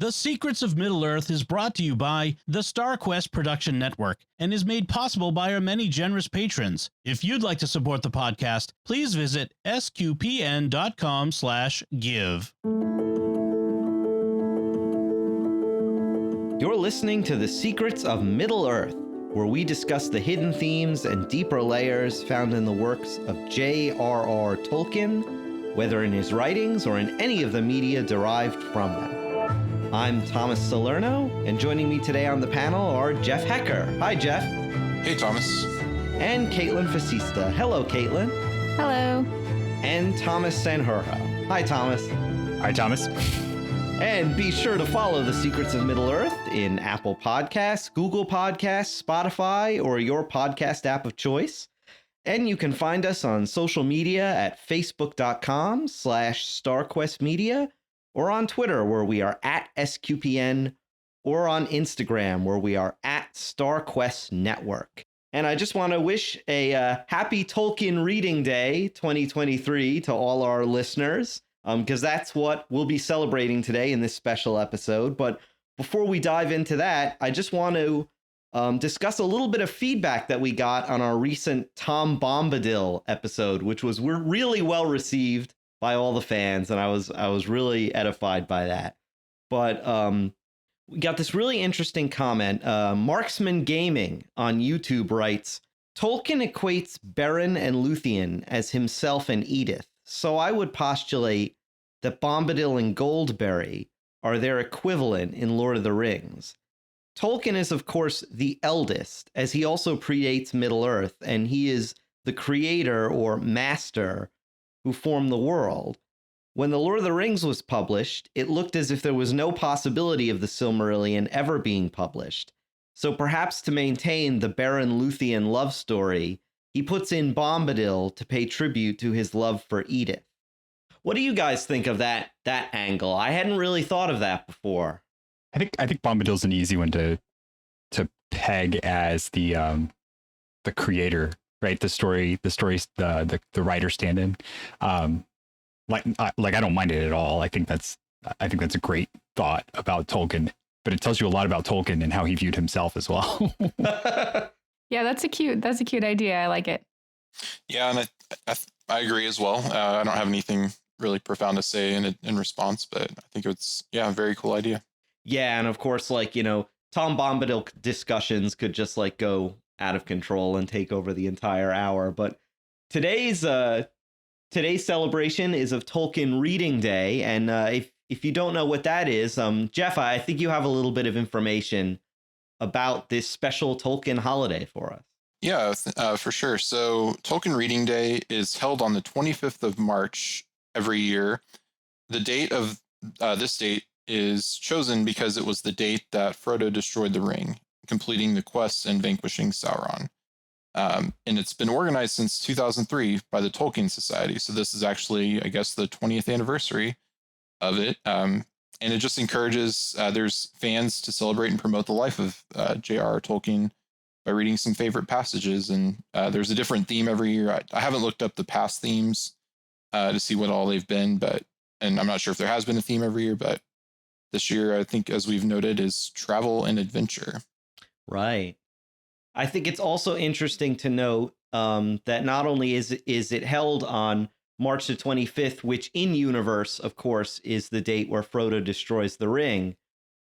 The Secrets of Middle-earth is brought to you by the StarQuest Production Network and is made possible by our many generous patrons. If you'd like to support the podcast, please visit sqpn.com/give. You're listening to The Secrets of Middle-earth, where we discuss the hidden themes and deeper layers found in the works of J.R.R. Tolkien, whether in his writings or in any of the media derived from them. I'm Thomas Salerno, and joining me today on the panel are Jeff Haecker. Hi, Jeff. Hey, Thomas. And Kaitlyn Facista. Hello, Kaitlyn. Hello. And Thomas Sanjurjo. Hi, Thomas. Hi, Thomas. And be sure to follow The Secrets of Middle-earth in Apple Podcasts, Google Podcasts, Spotify, or your podcast app of choice. And you can find us on social media at facebook.com/StarQuestMedia, or on Twitter, where we are at SQPN, or on Instagram, where we are at StarQuest Network. And I just want to wish a happy Tolkien Reading Day 2023 to all our listeners, because that's what we'll be celebrating today in this special episode. But before we dive into that, I just want to discuss a little bit of feedback that we got on our recent Tom Bombadil episode, which was really well received by all the fans, and I was really edified by that. But we got this really interesting comment. Marksman Gaming on YouTube writes, Tolkien equates Beren and Luthien as himself and Edith, so I would postulate that Bombadil and Goldberry are their equivalent in Lord of the Rings. Tolkien is, of course, the eldest, as he also predates Middle-earth, and he is the creator or master who formed the world. When The Lord of the Rings was published, it looked as if there was no possibility of the Silmarillion ever being published. So perhaps to maintain the Beren-Luthien love story, he puts in Bombadil to pay tribute to his love for Edith. What do you guys think of that angle? I hadn't really thought of that before. I think Bombadil's an easy one to peg as the creator, right? The writer stand-in. Like I don't mind it at all. I think that's a great thought about Tolkien, but it tells you a lot about Tolkien and how he viewed himself as well. Yeah, that's a cute idea. I like it. Yeah, and I agree as well. I don't have anything really profound to say in response, but I think it's a very cool idea. Yeah, and of course, Tom Bombadil discussions could just go out of control and take over the entire hour. But today's celebration is of Tolkien Reading Day, and if you don't know what that is, Jeff, I think you have a little bit of information about this special Tolkien holiday for us. Yeah, for sure. So Tolkien Reading Day is held on the 25th of March every year. The date of this date is chosen because it was the date that Frodo destroyed the ring, completing the quest and vanquishing Sauron. And it's been organized since 2003 by the Tolkien Society. So this is actually, I guess, the 20th anniversary of it. And it just encourages there's fans to celebrate and promote the life of J.R.R. Tolkien by reading some favorite passages. And there's a different theme every year. I haven't looked up the past themes to see what all they've been, and I'm not sure if there has been a theme every year, but this year, I think, as we've noted, is travel and adventure. Right. I think it's also interesting to note that not only is it held on March the 25th, which in universe, of course, is the date where Frodo destroys the ring,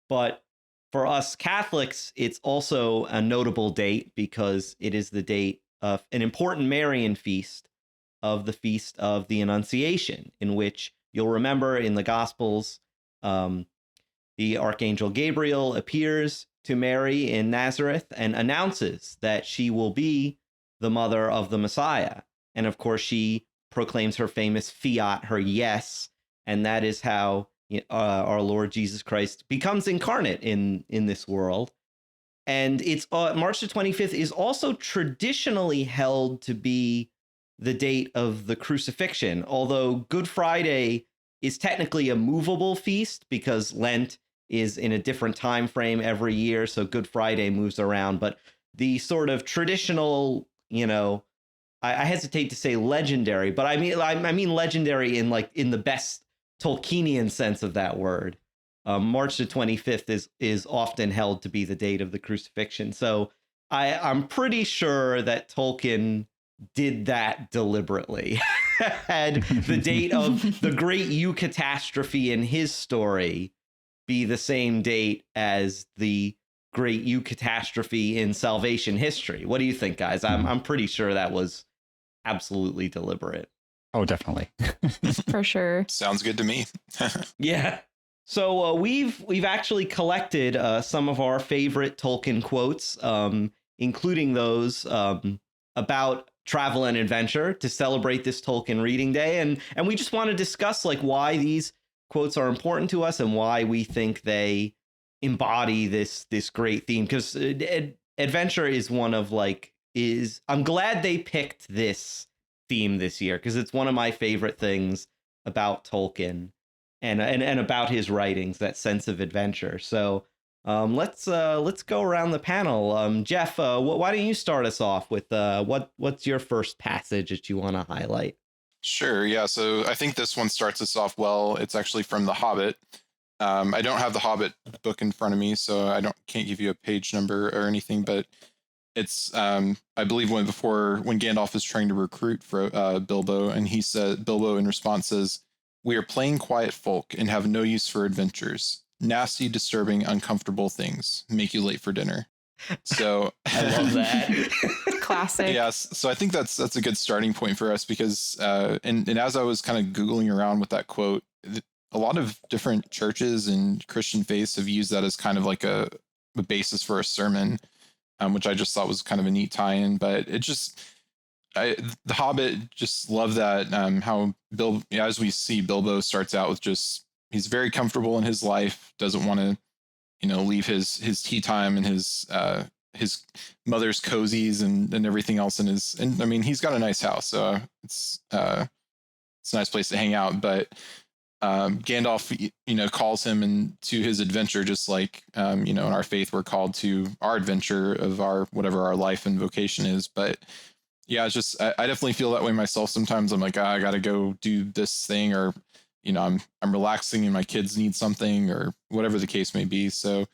but for us Catholics, it's also a notable date because it is the date of an important Marian feast, of the Feast of the Annunciation, in which you'll remember in the Gospels, the Archangel Gabriel appears to Mary in Nazareth and announces that she will be the mother of the Messiah. And of course, she proclaims her famous fiat, her yes, and that is how our Lord Jesus Christ becomes incarnate in this world. And it's March the 25th is also traditionally held to be the date of the crucifixion, although Good Friday is technically a movable feast because Lent is in a different time frame every year, so Good Friday moves around. But the sort of traditional, I hesitate to say legendary, but I mean legendary in the best Tolkienian sense of that word. March the 25th is often held to be the date of the crucifixion. So I'm pretty sure that Tolkien did that deliberately. Had the date of the great eucatastrophe in his story be the same date as the great eucatastrophe in salvation history. What do you think, guys? I'm pretty sure that was absolutely deliberate. Oh, definitely. For sure. Sounds good to me. Yeah. So we've actually collected some of our favorite Tolkien quotes, including those about travel and adventure to celebrate this Tolkien reading day, and we just want to discuss like why these quotes are important to us and why we think they embody this great theme. Because adventure is one of I'm glad they picked this theme this year because it's one of my favorite things about Tolkien and about his writings, that sense of adventure. So let's go around the panel. Jeff, why don't you start us off with what's your first passage that you want to highlight? Sure. Yeah. So I think this one starts us off well. It's actually from The Hobbit. I don't have the Hobbit book in front of me, so can't give you a page number or anything, but it's I believe when Gandalf is trying to recruit for Bilbo, and Bilbo in response says, "We are plain quiet folk and have no use for adventures. Nasty, disturbing, uncomfortable things make you late for dinner." So I love that. Classic. Yes. So I think that's a good starting point for us because and as I was kind of Googling around with that quote, a lot of different churches and Christian faiths have used that as kind of like a basis for a sermon, which I just thought was kind of a neat tie-in. But The Hobbit, just love that how as we see, Bilbo starts out with he's very comfortable in his life, doesn't want to leave his tea time and his mother's cozies and everything else and I mean he's got a nice house, so it's a nice place to hang out, but Gandalf calls him into his adventure, just like in our faith we're called to our adventure of our whatever our life and vocation is. But yeah, it's just I definitely feel that way myself sometimes. I'm like, I gotta go do this thing, or I'm relaxing and my kids need something, or whatever the case may be. So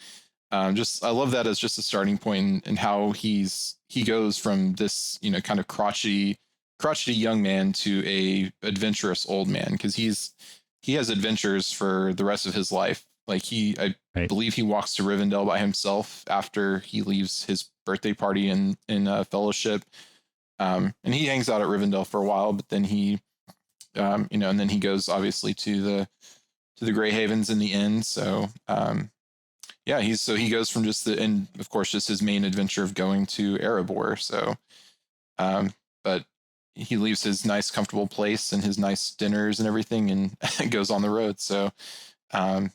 I love that as just a starting point and how he goes from this kind of crotchety young man to a adventurous old man, because he has adventures for the rest of his life. Like I believe he walks to Rivendell by himself after he leaves his birthday party in Fellowship, and he hangs out at Rivendell for a while, but then he and then he goes obviously to the Grey Havens in the end. So he goes from and of course just his main adventure of going to Erebor. So but he leaves his nice comfortable place and his nice dinners and everything and goes on the road. So I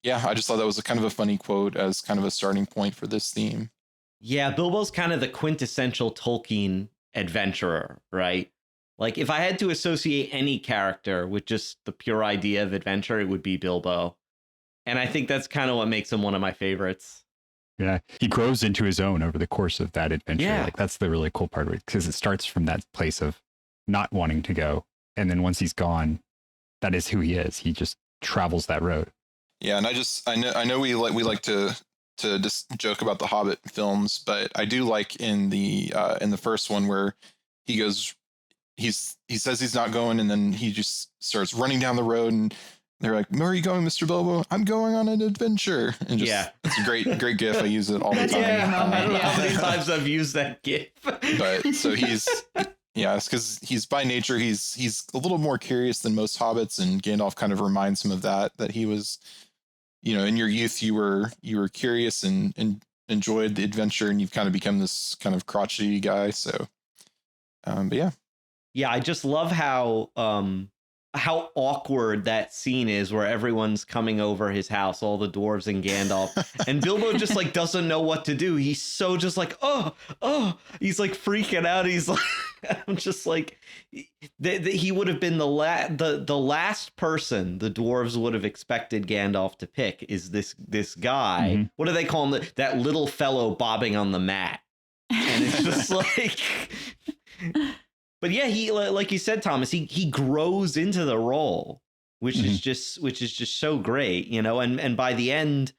just thought that was a kind of a funny quote as kind of a starting point for this theme. Yeah, Bilbo's kind of the quintessential Tolkien adventurer, right? Like if I had to associate any character with just the pure idea of adventure, it would be Bilbo. And I think that's kind of what makes him one of my favorites. Yeah, he grows into his own over the course of that adventure. Yeah. Like that's the really cool part of it, because it starts from that place of not wanting to go, and then once he's gone, that is who he is. He just travels that road. Yeah, and I know we like to just joke about the Hobbit films, but I do like in the first one where he goes, he says he's not going, and then he just starts running down the road, and they're like, "Where are you going, Mr. Bilbo?" "I'm going on an adventure." And it's a great gif. I use it all the time. I don't know how many times I've used that gif. But so it's because he's by nature he's a little more curious than most hobbits, and Gandalf kind of reminds him of that he was, in your youth you were curious and enjoyed the adventure, and you've kind of become this kind of crotchety guy. So, but yeah. Yeah, I just love how awkward that scene is where everyone's coming over his house, all the dwarves and Gandalf, and Bilbo just like doesn't know what to do. He's so just like, oh, he's like freaking out. He's like, I'm just like, he would have been the last person the dwarves would have expected Gandalf to pick is this guy. Mm-hmm. What do they call him? That little fellow bobbing on the mat. And it's just like... But yeah, he, like you said, Thomas, he grows into the role. which is just so great, you know. And by the end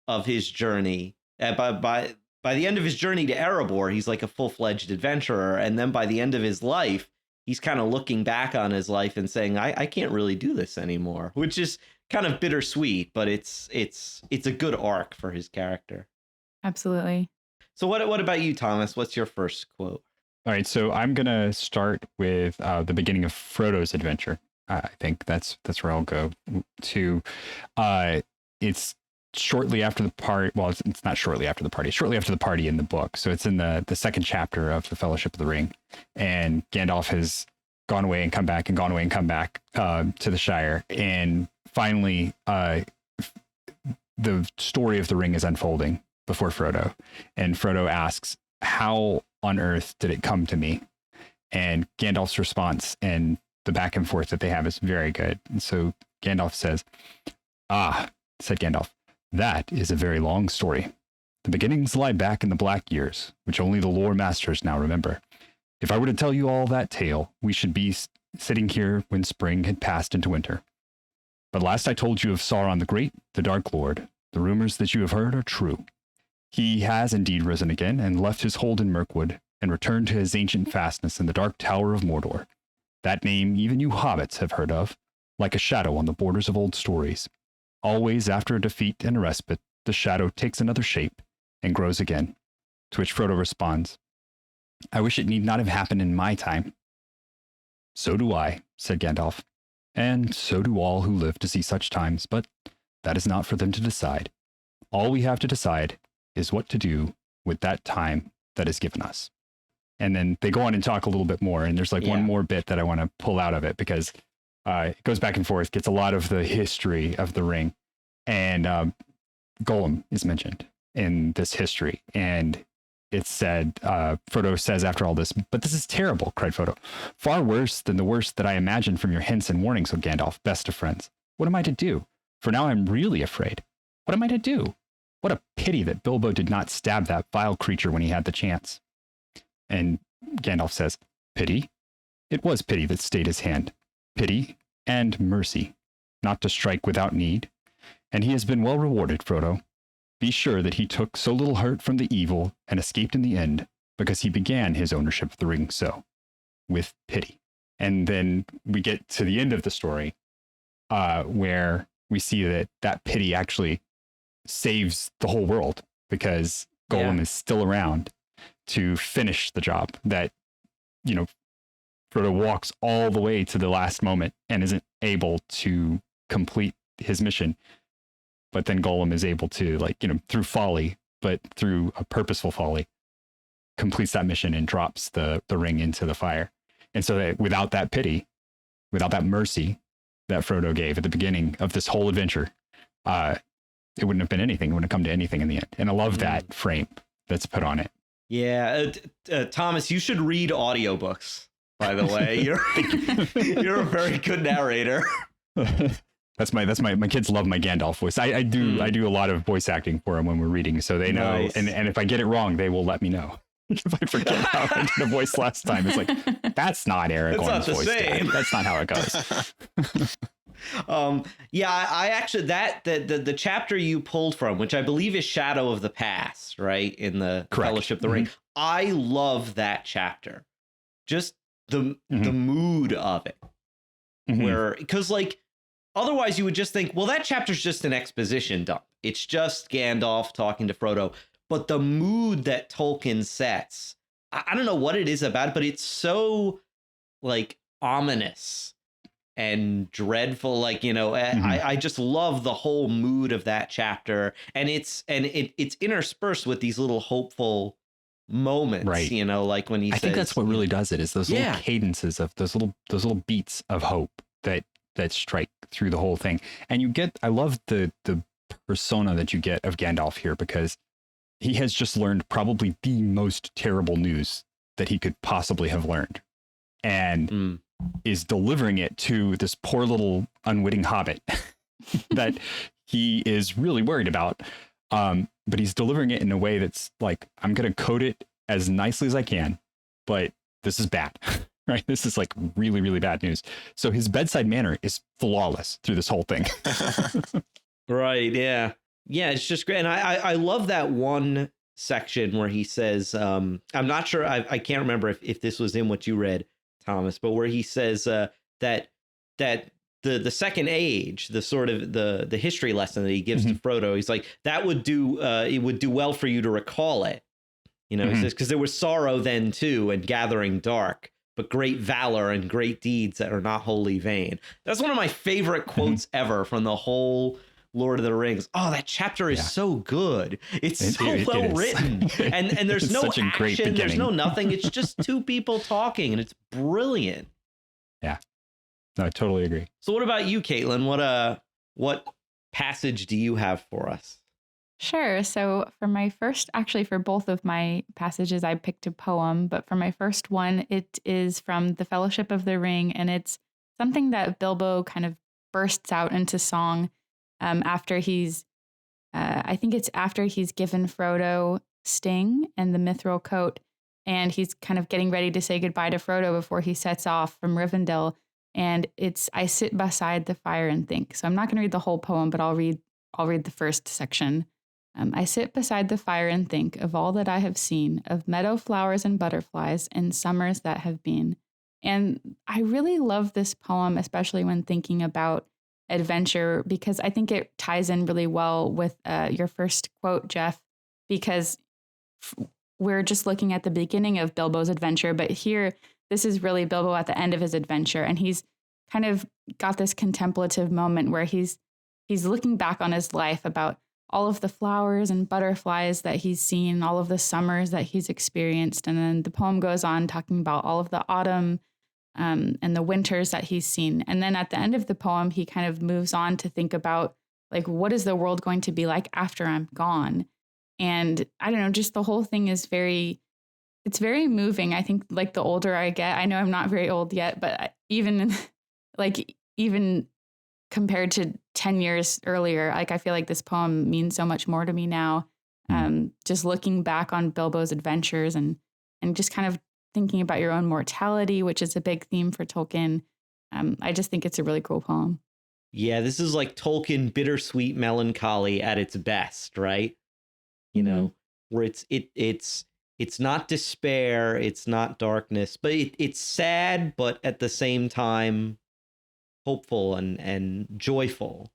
of his journey, by the end of his journey to Erebor, he's like a full-fledged adventurer, and then by the end of his life, he's kind of looking back on his life and saying, I can't really do this anymore, which is kind of bittersweet, but it's a good arc for his character. Absolutely. So what about you, Thomas? What's your first quote? All right, so I'm gonna start with the beginning of Frodo's adventure. I think that's where I'll go to. It's shortly after the party. Well, it's not shortly after the party. It's shortly after the party in the book. So it's in the second chapter of the Fellowship of the Ring, and Gandalf has gone away and come back and gone away and come back to the Shire, and finally, the story of the ring is unfolding before Frodo, and Frodo asks, "How on earth did it come to me?" And Gandalf's response and the back and forth that they have is very good. And so Gandalf says, "Ah," said Gandalf, "that is a very long story. The beginnings lie back in the Black Years, which only the lore masters now remember. If I were to tell you all that tale, we should be sitting here when spring had passed into winter. But last I told you of Sauron the Great, the Dark Lord. The rumors that you have heard are true. He has indeed risen again and left his hold in Mirkwood and returned to his ancient fastness in the Dark Tower of Mordor. That name even you hobbits have heard of, like a shadow on the borders of old stories. Always after a defeat and a respite, the shadow takes another shape and grows again." To which Frodo responds, "I wish it need not have happened in my time." "So do I," said Gandalf, "and so do all who live to see such times, but that is not for them to decide. All we have to decide is what to do with that time that is given us." And then they go on and talk a little bit more, and there's one more bit that I want to pull out of it, because it goes back and forth, gets a lot of the history of the ring, and Gollum is mentioned in this history, and it's said, Frodo says after all this, "But this is terrible," cried Frodo. "Far worse than the worst that I imagined from your hints and warnings, O Gandalf, best of friends. What am I to do? For now I'm really afraid. What am I to do? What a pity that Bilbo did not stab that vile creature when he had the chance." And Gandalf says, "Pity? It was pity that stayed his hand. Pity and mercy, not to strike without need. And he has been well rewarded, Frodo. Be sure that he took so little hurt from the evil and escaped in the end, because he began his ownership of the ring so, with pity." And then we get to the end of the story, where we see that pity actually saves the whole world, because Gollum is still around to finish the job that, Frodo walks all the way to the last moment and isn't able to complete his mission. But then Gollum is able to, through folly, but through a purposeful folly, completes that mission and drops the ring into the fire. And so that without that pity, without that mercy that Frodo gave at the beginning of this whole adventure, it wouldn't have been anything. It wouldn't have come to anything in the end. And I love that frame that's put on it. Yeah. Thomas, you should read audiobooks, by the way. You're a very good narrator. That's my kids love my Gandalf voice. I do a lot of voice acting for them when we're reading, so they know. Nice. And if I get it wrong, they will let me know. If I forget how I did a voice last time, it's like, that's not Aragorn's voice. Dad. That's not how it goes. I actually the chapter you pulled from, which I believe is Shadow of the Past, right, in the Correct. Fellowship of the Ring. I love that chapter. Just the mood of it, where because otherwise you would just think, well, that chapter's just an exposition dump. It's just Gandalf talking to Frodo. But the mood that Tolkien sets, I don't know what it is about it, but it's so ominous and dreadful. I just love the whole mood of that chapter. And it's interspersed with these little hopeful moments, right? When he says, I think that's what really does it, is those little cadences of those little beats of hope that strike through the whole thing. And I love the persona that you get of Gandalf here, because he has just learned probably the most terrible news that he could possibly have learned, and is delivering it to this poor little unwitting hobbit that he is really worried about. But he's delivering it in a way that's I'm going to code it as nicely as I can, but this is bad. right? This is like really, really bad news. So his bedside manner is flawless through this whole thing. Right. Yeah. Yeah. It's just great. And I love that one section where he says, I'm not sure. I can't remember if this was in what you read, Thomas, but where he says that the second age, the sort of the history lesson that he gives to Frodo, he's like, that would do it would do well for you to recall it. You know, he says, because there was sorrow then too, and gathering dark, but great valor and great deeds that are not wholly vain. That's one of my favorite quotes ever from the whole Lord of the Rings. Oh, that chapter is so good. It's so well written. And there's no action, there's no nothing. It's just two people talking, and it's brilliant. Yeah. No, I totally agree. So what about you, Kaitlyn? What passage do you have for us? Sure. So for both of my passages, I picked a poem, but for my first one, it is from The Fellowship of the Ring, and it's something that Bilbo kind of bursts out into song after I think it's after he's given Frodo Sting and the mithril coat, and he's kind of getting ready to say goodbye to Frodo before he sets off from Rivendell. And it's, I sit beside the fire and think. So I'm not going to read the whole poem, but I'll read the first section. I sit beside the fire and think of all that I have seen, of meadow flowers and butterflies and summers that have been. And I really love this poem, especially when thinking about adventure, because I think it ties in really well with your first quote, Jeff, because we're just looking at the beginning of Bilbo's adventure, but here, this is really Bilbo at the end of his adventure. And he's kind of got this contemplative moment where he's looking back on his life about all of the flowers and butterflies that he's seen, all of the summers that he's experienced. And then the poem goes on talking about all of the autumn and the winters that he's seen. And then at the end of the poem, he kind of moves on to think about, like, what is the world going to be like after I'm gone? And I don't know, just the whole thing is it's very moving. I think, like, the older I get, I know I'm not very old yet, but even compared to 10 years earlier, like, I feel like this poem means so much more to me now. Just looking back on Bilbo's adventures and just kind of thinking about your own mortality, which is a big theme for Tolkien. I just think it's a really cool poem. Yeah, this is like Tolkien bittersweet melancholy at its best, right? You know, where it's not despair, it's not darkness, but it's sad, but at the same time hopeful and joyful.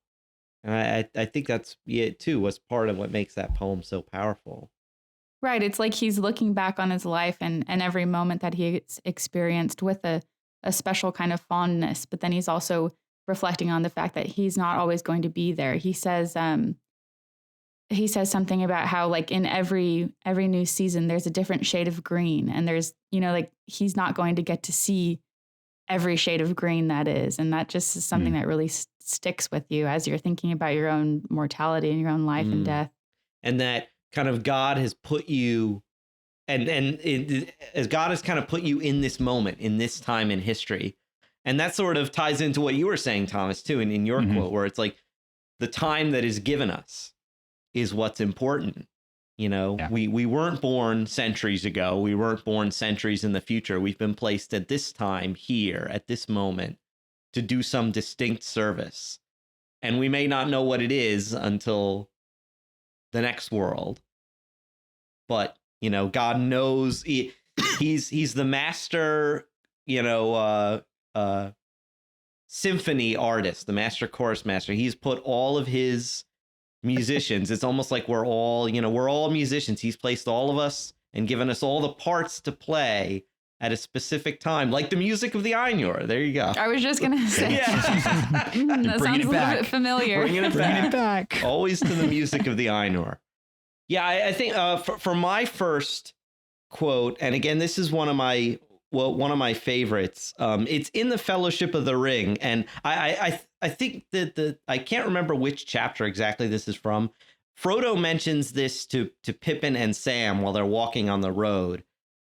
And I think that's too was part of what makes that poem so powerful. Right. It's like he's looking back on his life and every moment that he experienced with a special kind of fondness. But then he's also reflecting on the fact that he's not always going to be there. He says something about how, like, in every new season, there's a different shade of green. And there's, like, he's not going to get to see every shade of green that is. And that just is something that really sticks with you as you're thinking about your own mortality and your own life and death. And that kind of God has put you, as God has kind of put you in this moment, in this time in history. And that sort of ties into what you were saying, Thomas, too, in your quote, where it's like the time that is given us is what's important. We weren't born centuries ago. We weren't born centuries in the future. We've been placed at this time here, at this moment, to do some distinct service. And we may not know what it is until the next world. But, God knows he's the master, symphony artist, the master chorus master. He's put all of his musicians. It's almost like we're all musicians. He's placed all of us and given us all the parts to play at a specific time, like the music of the Ainur. There you go. I was just going to say. Yeah. That sounds a little bit familiar. Bringing it back. Always to the music of the Ainur. Yeah, I think for my first quote, and again, this is one of my favorites. It's in the Fellowship of the Ring, and I think that I can't remember which chapter exactly this is from. Frodo mentions this to Pippin and Sam while they're walking on the road.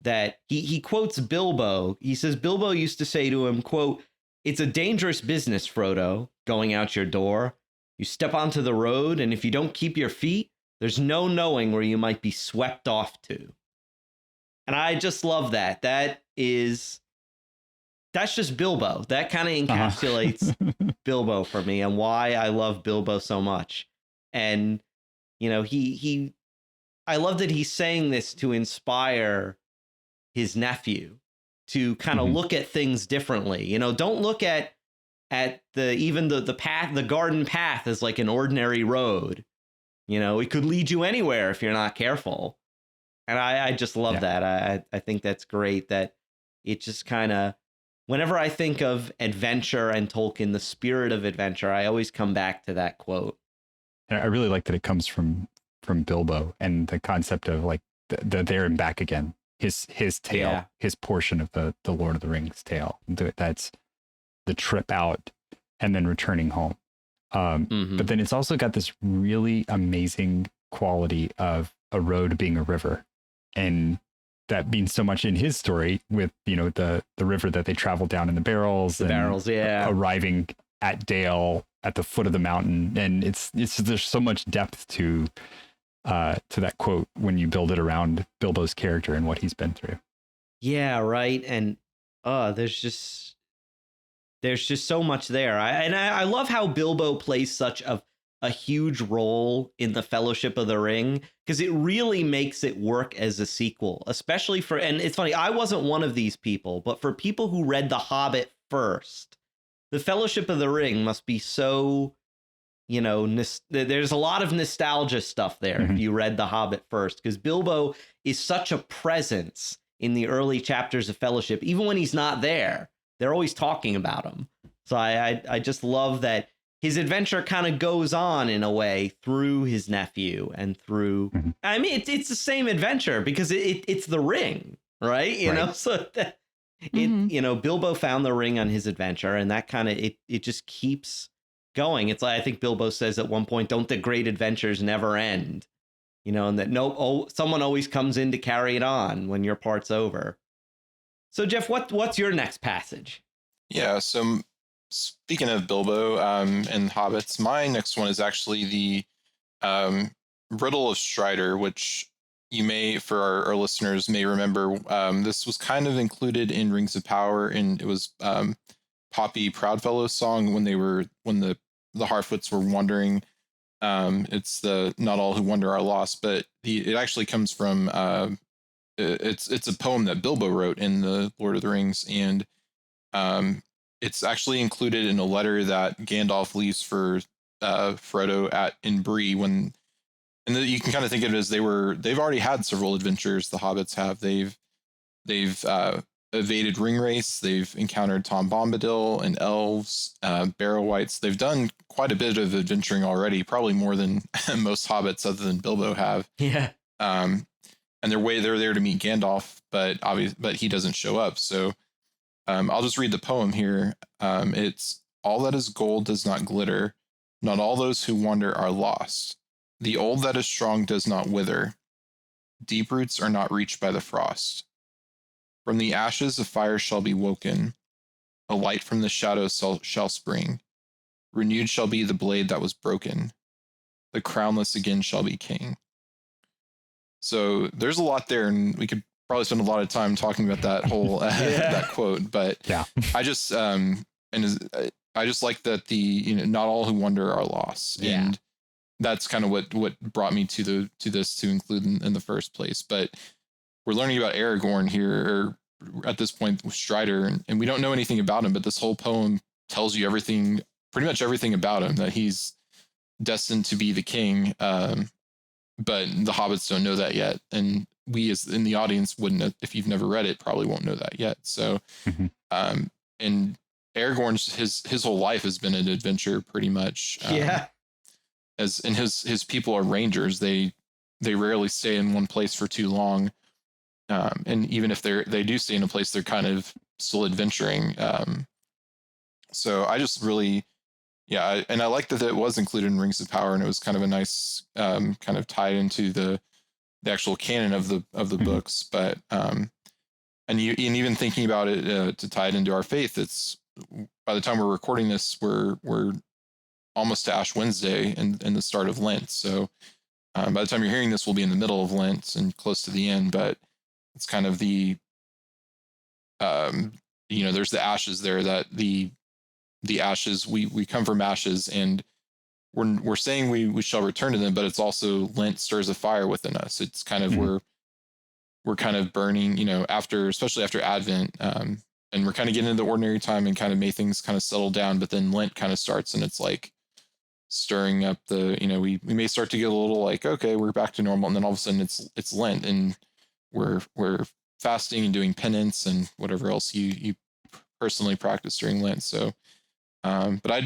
That he quotes Bilbo. He says Bilbo used to say to him, quote, "It's a dangerous business, Frodo, going out your door. You step onto the road, and if you don't keep your feet, there's no knowing where you might be swept off to." And I just love that. That is that's just Bilbo. That kind of encapsulates Bilbo for me and why I love Bilbo so much. And, you know, I love that he's saying this to inspire his nephew to kind of look at things differently. You know, don't look at the path, the garden path as like an ordinary road. You know, it could lead you anywhere if you're not careful. And I just love that. I think that's great that it just kind of, whenever I think of adventure and Tolkien, the spirit of adventure, I always come back to that quote. And I really like that it comes from Bilbo and the concept of like the there and back again. His tale, his portion of the Lord of the Rings tale. That's the trip out and then returning home. But then it's also got this really amazing quality of a road being a river, and that means so much in his story with, you know, the river that they travel down in the barrels, arriving at Dale at the foot of the mountain. And it's there's so much depth to that quote when you build it around Bilbo's character and what he's been through. Yeah, right. And there's just so much there. I love how Bilbo plays such a huge role in the Fellowship of the Ring, because it really makes it work as a sequel, especially for, and it's funny, I wasn't one of these people, but for people who read The Hobbit first, the Fellowship of the Ring must be so, you know, there's a lot of nostalgia stuff there if you read The Hobbit first, because Bilbo is such a presence in the early chapters of Fellowship. Even when he's not there, they're always talking about him. So I just love that his adventure kind of goes on in a way through his nephew and through, I mean, it's the same adventure because it's the ring, right? You know, so that you know, Bilbo found the ring on his adventure, and that kind of, it just keeps going. It's like, I think Bilbo says at one point, don't the great adventures never end? You know, and that someone always comes in to carry it on when your part's over. So Jeff, what's your next passage? Yeah, so speaking of Bilbo and hobbits, my next one is actually the Riddle of Strider, which you may, for our listeners, may remember. This was kind of included in Rings of Power, and it was Poppy Proudfellow's song when the Harfoots were wandering. It's the Not All Who Wander Are Lost, but it actually comes from it's a poem that Bilbo wrote in the Lord of the Rings, and it's actually included in a letter that Gandalf leaves for Frodo in Bree you can kind of think of it as they've already had several adventures. The hobbits have. They've evaded Ringwraiths. They've encountered Tom Bombadil and elves, Barrow-wights. They've done quite a bit of adventuring already, probably more than most hobbits other than Bilbo have. Yeah. And they're there to meet Gandalf, but he doesn't show up. So I'll just read the poem here. It's all that is gold does not glitter. Not all those who wander are lost. The old that is strong does not wither. Deep roots are not reached by the frost. From the ashes a fire shall be woken. A light from the shadows shall spring. Renewed shall be the blade that was broken. The crownless again shall be king. So there's a lot there, and we could probably spend a lot of time talking about that whole that quote. But I just I just like that not all who wander are lost, and that's kind of what brought me to this to include in the first place. But we're learning about Aragorn here, or at this point with Strider, and we don't know anything about him, but this whole poem tells you pretty much everything about him, that he's destined to be the king. But the hobbits don't know that yet. And we as in the audience wouldn't, if you've never read it, probably won't know that yet. So, and Aragorn's, his whole life has been an adventure pretty much. And his people are rangers. They rarely stay in one place for too long. And even if they do stay in a place, they're kind of still adventuring. So I just really, and I like that it was included in Rings of Power, and it was kind of a nice kind of tied into the actual canon of the books. But and even thinking about it to tie it into our faith, it's by the time we're recording this, we're almost to Ash Wednesday and the start of Lent. So by the time you're hearing this, we'll be in the middle of Lent and close to the end. But it's kind of the there's the ashes there, that the ashes, we come from ashes, and we're saying we shall return to them, but it's also Lent stirs a fire within us. It's kind of we're kind of burning, especially after Advent, and we're kind of getting into the ordinary time and kind of may things kind of settle down, but then Lent kind of starts, and it's like stirring up we may start to get a little like, okay, we're back to normal, and then all of a sudden it's Lent, and we're fasting and doing penance and whatever else you personally practice during Lent. So but I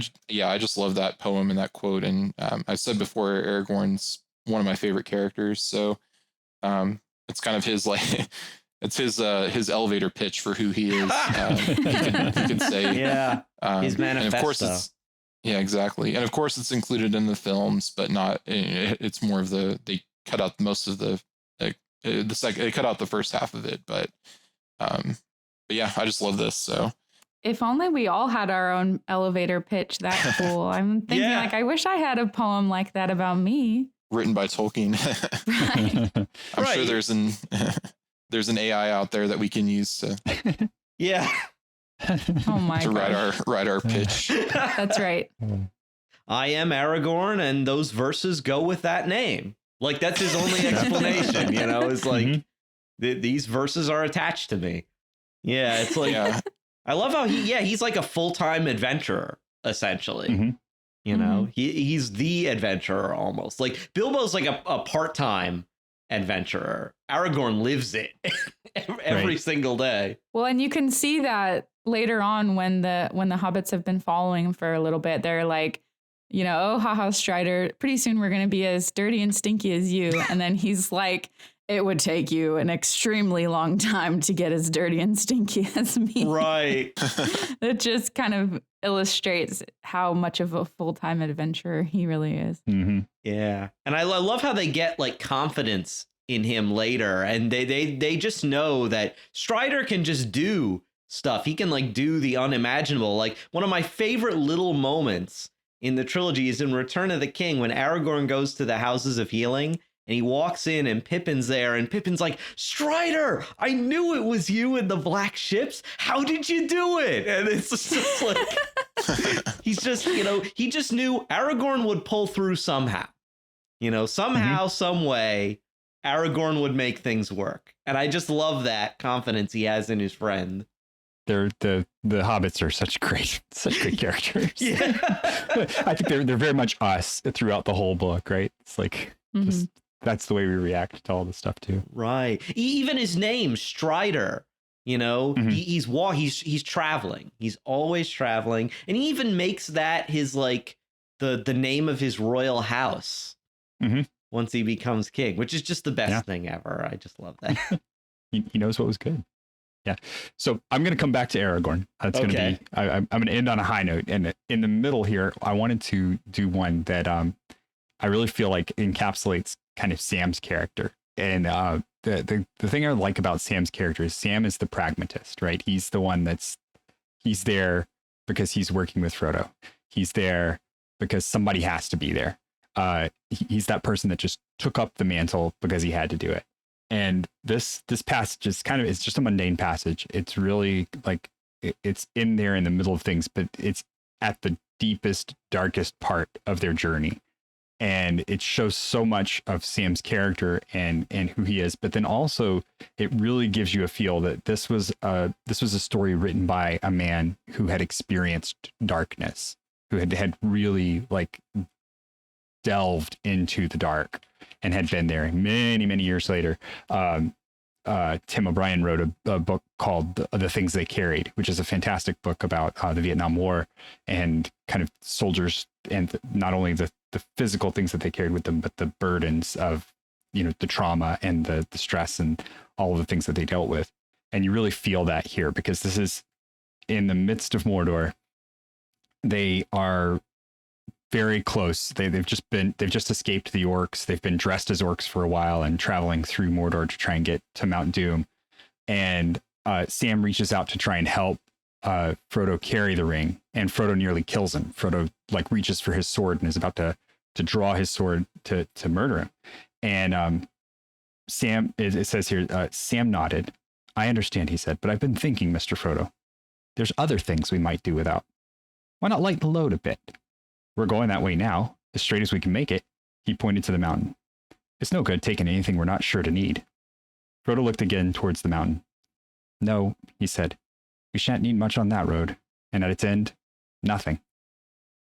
just love that poem and that quote. And I've said before, Aragorn's one of my favorite characters. So it's kind of his like it's his elevator pitch for who he is. You could say, yeah, his manifesto. And of course exactly. And of course it's included in the films, but not. It's more of they cut out most of the second. They cut out the first half of it, but yeah, I just love this. So. If only we all had our own elevator pitch. That's cool. I'm thinking like, I wish I had a poem like that about me. Written by Tolkien. Right. I'm sure there's an AI out there that we can use to Oh my to write our pitch. That's right. I am Aragorn, and those verses go with that name. Like, that's his only explanation, is like, these verses are attached to me. Yeah, it's like, I love how he's like a full-time adventurer, essentially. He's the adventurer almost. Like, Bilbo's like a part-time adventurer. Aragorn lives it every single day. Well, and you can see that later on when the hobbits have been following him for a little bit. They're like, oh, haha, Strider, pretty soon we're going to be as dirty and stinky as you. And then he's like, it would take you an extremely long time to get as dirty and stinky as me. Right. It just kind of illustrates how much of a full-time adventurer he really is. Mm-hmm. Yeah. And I love how they get like confidence in him later. And they just know that Strider can just do stuff. He can like do the unimaginable. Like, one of my favorite little moments in the trilogy is in Return of the King, when Aragorn goes to the Houses of Healing. And he walks in, and Pippin's there, and Pippin's like, Strider, I knew it was you in the black ships. How did you do it? And it's just like, he's just, he just knew Aragorn would pull through somehow. Somehow, some way, Aragorn would make things work. And I just love that confidence he has in his friend. The hobbits are such great characters. Yeah. I think they're very much us throughout the whole book, right? It's like, just, that's the way we react to all the stuff too. Right. Even his name, Strider, he's traveling. He's always traveling. And he even makes that his like the name of his royal house once he becomes king, which is just the best thing ever. I just love that. He knows what was good. Yeah. So I'm going to come back to Aragorn. That's going to be, I'm going to end on a high note. And in the middle here, I wanted to do one that I really feel like encapsulates kind of Sam's character. And the thing I like about Sam's character is Sam is the pragmatist, right? He's the one he's there because he's working with Frodo. He's there because somebody has to be there. He's that person that just took up the mantle because he had to do it. And this passage is it's just a mundane passage. It's really like it's in there in the middle of things, but it's at the deepest, darkest part of their journey. And it shows so much of Sam's character and who he is. But then also it really gives you a feel that this was a story written by a man who had experienced darkness, who had really like delved into the dark and had been there many, many years later. Tim O'Brien wrote a book called The Things They Carried, which is a fantastic book about the Vietnam War and kind of soldiers and not only the physical things that they carried with them, but the burdens of, the trauma and the stress and all of the things that they dealt with. And you really feel that here because this is in the midst of Mordor. They are very close. They've just escaped the orcs. They've been dressed as orcs for a while and traveling through Mordor to try and get to Mount Doom. And Sam reaches out to try and help Frodo carry the ring, and Frodo nearly kills him. Frodo reaches for his sword and is about to draw his sword to murder him. And Sam, it says here, Sam nodded. I understand, he said, but I've been thinking, Mr. Frodo. there's other things we might do without. Why not lighten the load a bit? We're going that way now, as straight as we can make it." He pointed to the mountain. "It's no good taking anything we're not sure to need." Frodo looked again towards the mountain. "No," he said, "we shan't need much on that road, and at its end, nothing."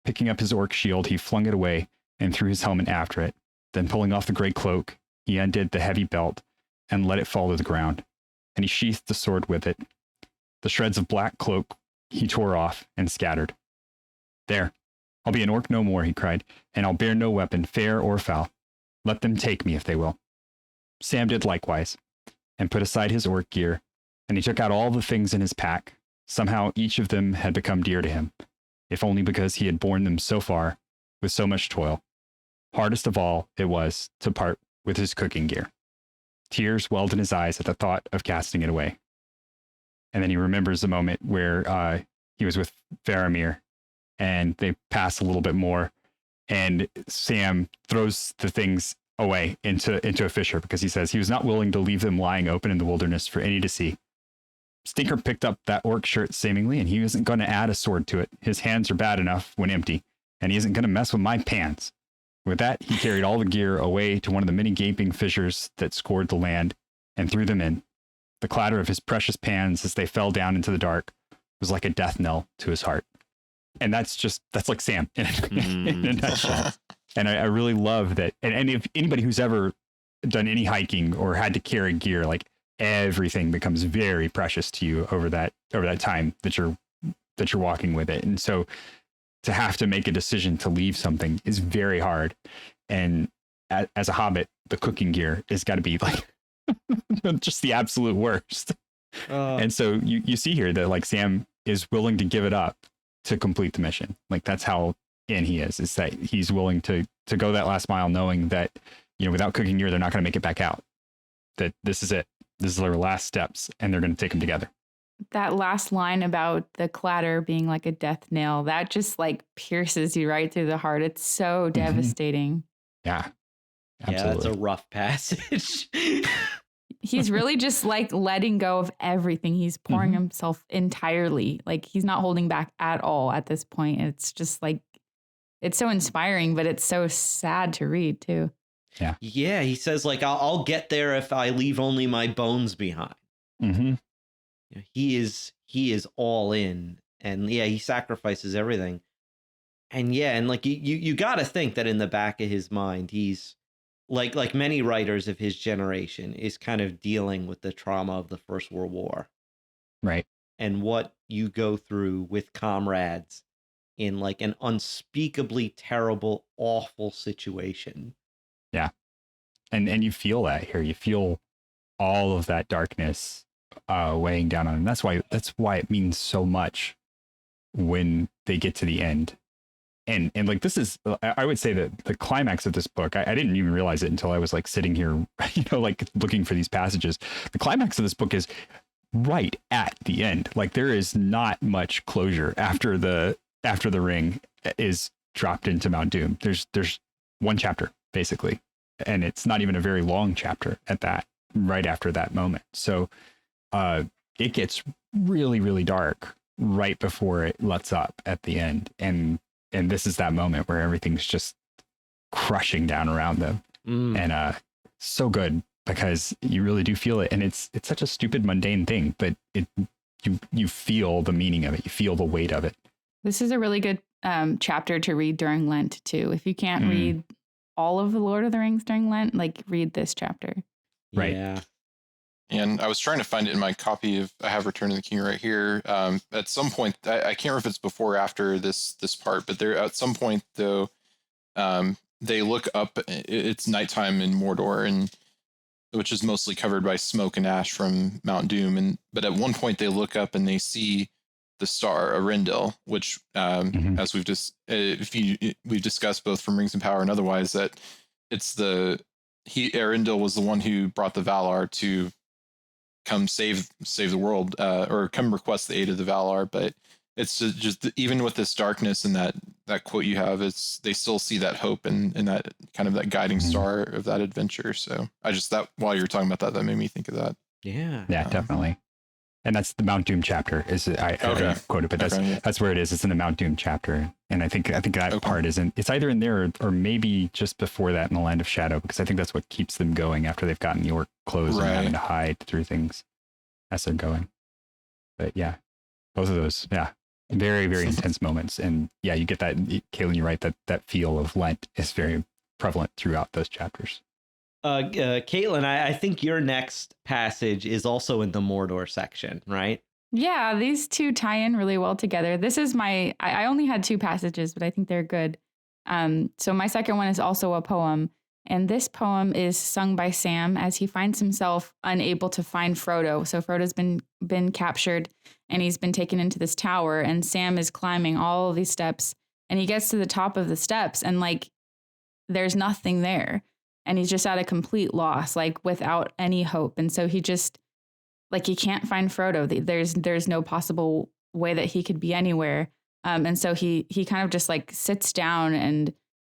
Picking up his orc shield, he flung it away and threw his helmet after it. Then pulling off the gray cloak, he undid the heavy belt and let it fall to the ground, and he sheathed the sword with it. The shreds of black cloak he tore off and scattered. "There, I'll be an orc no more," he cried, "and I'll bear no weapon, fair or foul. Let them take me if they will." Sam did likewise, and put aside his orc gear, and he took out all the things in his pack. Somehow each of them had become dear to him, if only because he had borne them so far with so much toil. Hardest of all it was to part with his cooking gear. Tears welled in his eyes at the thought of casting it away. And then he remembers the moment where he was with Faramir, and they pass a little bit more, and Sam throws the things away into a fissure because he says he was not willing to leave them lying open in the wilderness for any to see. Stinker picked up that orc shirt seemingly, and he isn't going to add a sword to it. His hands are bad enough when empty, and he isn't going to mess with my pants. With that, he carried all the gear away to one of the many gaping fissures that scored the land and threw them in. The clatter of his precious pans as they fell down into the dark was like a death knell to his heart. And that's like Sam in a nutshell. And I really love that. And if anybody who's ever done any hiking or had to carry gear, like everything becomes very precious to you over that time that you're walking with it. And so to have to make a decision to leave something is very hard. And as a hobbit, the cooking gear has got to be like just the absolute worst. And so you see here that like Sam is willing to give it up to complete the mission. Like that's how in he is that he's willing to go that last mile, knowing that, you know, without cooking gear, they're not going to make it back out. That this is it. This is their last steps, and they're going to take them together. That last line about the clatter being like a death nail, that just like pierces you right through the heart. It's so devastating. Yeah, absolutely. Yeah, that's a rough passage. He's really just like letting go of everything. He's pouring himself entirely. Like he's not holding back at all at this point. It's just like, it's so inspiring, but it's so sad to read too. Yeah. Yeah. He says like, I'll get there if I leave only my bones behind. You know, he is all in, and yeah, he sacrifices everything. And yeah. And like, you got to think that in the back of his mind, he's like many writers of his generation is kind of dealing with the trauma of the First World War. Right. And what you go through with comrades in like an unspeakably terrible, awful situation. Yeah. And you feel that here. You feel all of that darkness weighing down on him. That's why it means so much when they get to the end. And like, this is, I would say that the climax of this book, I didn't even realize it until I was like sitting here, you know, like looking for these passages. The climax of this book is right at the end. Like there is not much closure after the ring is dropped into Mount Doom. There's one chapter basically, and it's not even a very long chapter at that, right after that moment. So it gets really, really dark right before it lets up at the end. And this is that moment where everything's just crushing down around them. And so good because you really do feel it. And it's such a stupid, mundane thing, but you feel the meaning of it. You feel the weight of it. This is a really good chapter to read during Lent too. If you can't read all of the Lord of the Rings during Lent, like read this chapter. Right. Yeah. And I was trying to find it in my copy of I have Return of the King right here. At some point, I can't remember if it's before or after this part, but there at some point though, they look up. It's nighttime in Mordor, and which is mostly covered by smoke and ash from Mount Doom. But at one point they look up and they see the star Arendelle, which as we've we've discussed both from Rings and Power and otherwise, that it's Arendelle was the one who brought the Valar to come save the world, or come request the aid of the Valar. But it's just even with this darkness and that quote you have, they still see that hope and that kind of that guiding star of that adventure. So that while you were talking about that made me think of that. Yeah. Yeah, definitely. And that's the Mount Doom chapter. I quote it, but that's where it is. It's in the Mount Doom chapter, and I think that part isn't. It's either in there or maybe just before that in the Land of Shadow, because I think that's what keeps them going after they've gotten the orc clothes and having to hide through things as they're going. But yeah, both of those, very, very intense moments, and you get that. Kaitlyn, you're right, that feel of Lent is very prevalent throughout those chapters. Kaitlyn, I think your next passage is also in the Mordor section, right? Yeah, these two tie in really well together. This is I only had 2 passages, but I think they're good. So my second one is also a poem. And this poem is sung by Sam as he finds himself unable to find Frodo. So Frodo's been captured and he's been taken into this tower, and Sam is climbing all of these steps, and he gets to the top of the steps and there's nothing there. And he's just at a complete loss, without any hope. And so he just he can't find Frodo. There's no possible way that he could be anywhere. And so he kind of just sits down and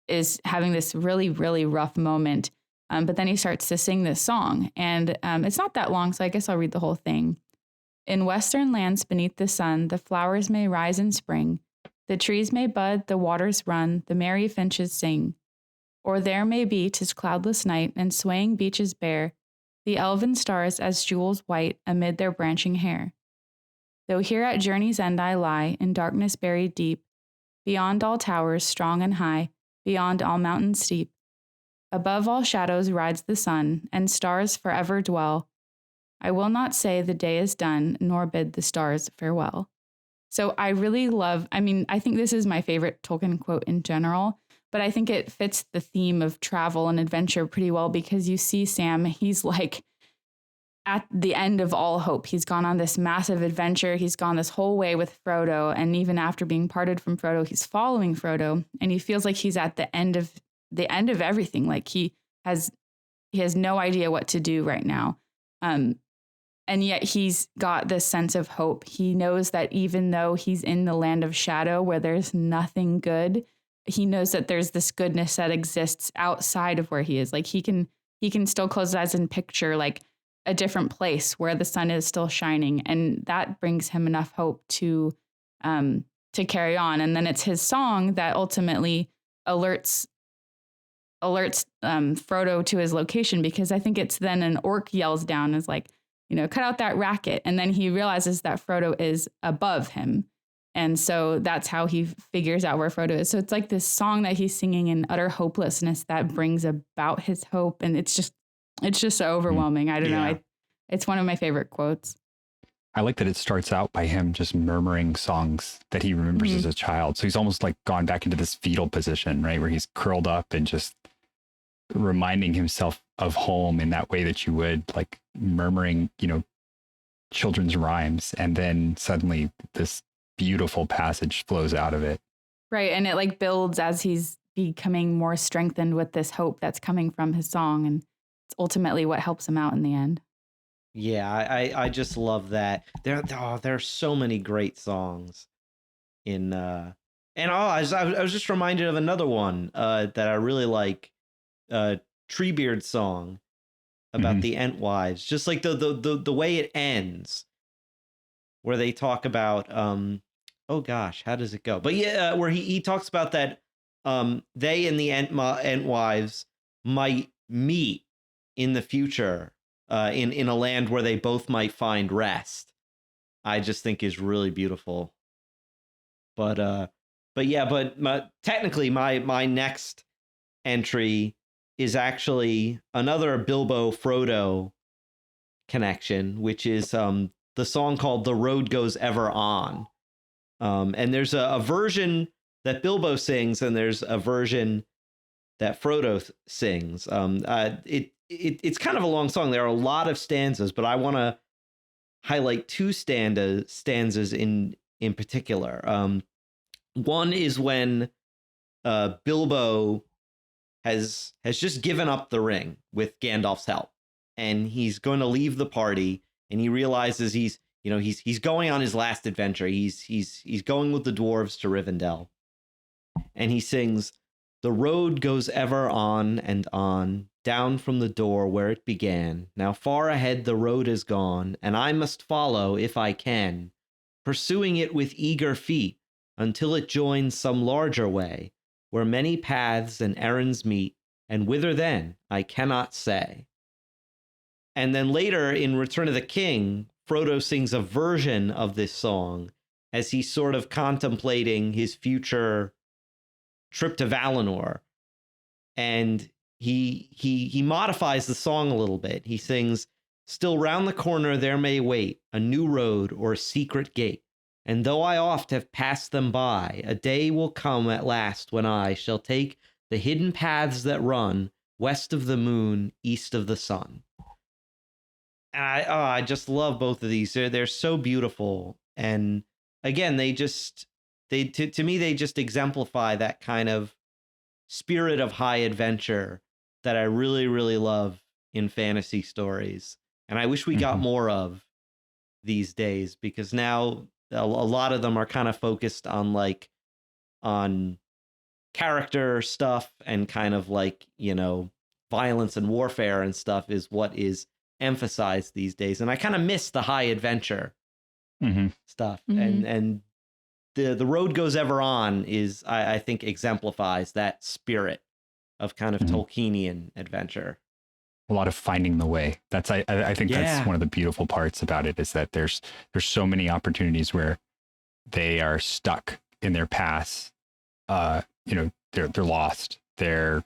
is having this really, really rough moment. But then he starts to sing this song, and it's not that long, so I guess I'll read the whole thing. In western lands beneath the sun, the flowers may rise in spring. The trees may bud, the waters run, the merry finches sing. Or there may be 'tis cloudless night, and swaying beaches bare the elven stars as jewels white amid their branching hair. Though here at journey's end I lie, in darkness buried deep, beyond all towers strong and high, beyond all mountains steep. Above all shadows rides the sun, and stars forever dwell. I will not say the day is done, nor bid the stars farewell. So I really I think this is my favorite Tolkien quote in general, but I think it fits the theme of travel and adventure pretty well, because you see Sam, he's at the end of all hope. He's gone on this massive adventure. He's gone this whole way with Frodo. And even after being parted from Frodo, he's following Frodo, and he feels like he's at the end of everything. He has no idea what to do right now. And yet he's got this sense of hope. He knows that even though he's in the land of shadow where there's nothing good, he knows that there's this goodness that exists outside of where he is. He can still close his eyes and picture a different place where the sun is still shining. And that brings him enough hope to carry on. And then it's his song that ultimately alerts Frodo to his location, because I think it's then an orc yells down, is cut out that racket. And then he realizes that Frodo is above him. And so that's how he figures out where Frodo is. So it's this song that he's singing in utter hopelessness that brings about his hope. And it's just so overwhelming. I don't know. It's one of my favorite quotes. I like that it starts out by him just murmuring songs that he remembers as a child. So he's almost gone back into this fetal position, right? Where he's curled up and just reminding himself of home in that way that you would, murmuring, children's rhymes. And then suddenly this beautiful passage flows out of it. Right. And it builds as he's becoming more strengthened with this hope that's coming from his song. And it's ultimately what helps him out in the end. Yeah, I just love that. There are so many great songs in I was just reminded of another one that I really like, Treebeard's song about the Entwives. Just the way it ends, where they talk about oh gosh, how does it go? But yeah, where he talks about that they and the Entwives might meet in the future. In a land where they both might find rest, I just think is really beautiful. But technically my next entry is actually another Bilbo Frodo connection, which is the song called "The Road Goes Ever On," and there's a version that Bilbo sings, and there's a version that Frodo sings. It's kind of a long song. There are a lot of stanzas, but I want to highlight 2 stanzas in particular. One is when Bilbo has just given up the ring with Gandalf's help, and he's going to leave the party, and he realizes he's going on his last adventure. He's going with the dwarves to Rivendell, and he sings, "The road goes ever on and on, down from the door where it began. Now far ahead the road is gone, and I must follow if I can, pursuing it with eager feet until it joins some larger way, where many paths and errands meet, and whither then I cannot say. And then later in Return of the King, Frodo sings a version of this song as he's sort of contemplating his future trip to Valinor. And he modifies the song a little bit. He sings, "Still round the corner there may wait a new road or a secret gate. And though I oft have passed them by, a day will come at last when I shall take the hidden paths that run west of the moon, east of the sun." And I just love both of these. They're so beautiful. And again, to me, they just exemplify that kind of spirit of high adventure that I really, really love in fantasy stories. And I wish we got more of these days, because now a lot of them are kind of focused on character stuff and kind of like, violence and warfare and stuff is what is emphasized these days. And I kind of miss the high adventure stuff. And the Road Goes Ever On is, I think, exemplifies that spirit of kind of Tolkienian adventure. A lot of finding the way. I think that's one of the beautiful parts about it, is that there's so many opportunities where they are stuck in their past. They're lost. They're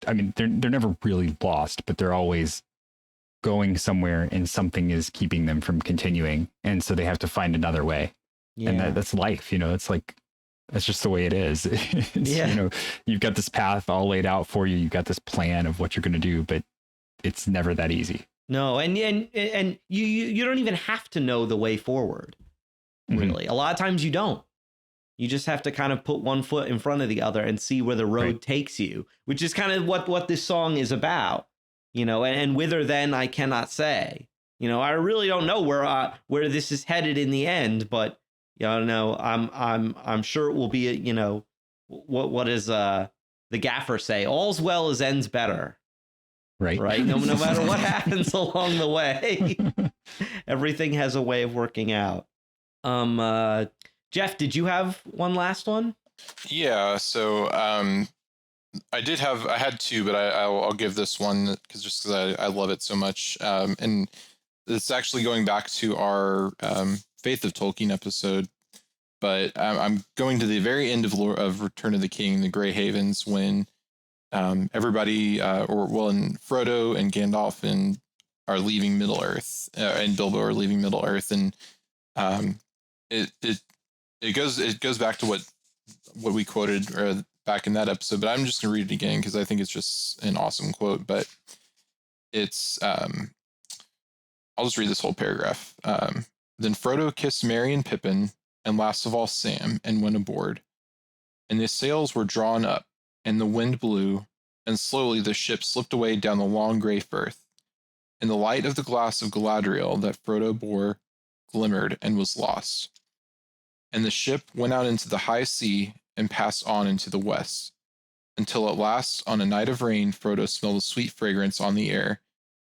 never really lost, but they're always going somewhere and something is keeping them from continuing. And so they have to find another way. Yeah. And that's life, that's just the way it is. You've got this path all laid out for you. You've got this plan of what you're going to do, but it's never that easy. No. And you don't even have to know the way forward. Really. A lot of times you don't. You just have to kind of put one foot in front of the other and see where the road takes you, which is kind of what this song is about, and whither then I cannot say. I really don't know where this is headed in the end, but I'm sure it will be, what does the gaffer say? All's well as ends better. Right. No matter what happens along the way, everything has a way of working out. Jeff, did you have one last one? Yeah. So I had two, but I'll give this one because I love it so much. And it's actually going back to our Faith of Tolkien episode, but I'm going to the very end of Return of the King, the Grey Havens, when everybody, and Frodo and Gandalf are leaving Middle Earth, and Bilbo are leaving Middle Earth, and it goes back to what we quoted back in that episode. But I'm just gonna read it again because I think it's just an awesome quote. But it's I'll just read this whole paragraph. Then Frodo kissed Merry and Pippin, and last of all Sam, and went aboard. And the sails were drawn up, and the wind blew, and slowly the ship slipped away down the long grey firth. And the light of the glass of Galadriel that Frodo bore glimmered and was lost. And the ship went out into the high sea and passed on into the west, until at last, on a night of rain, Frodo smelled a sweet fragrance on the air,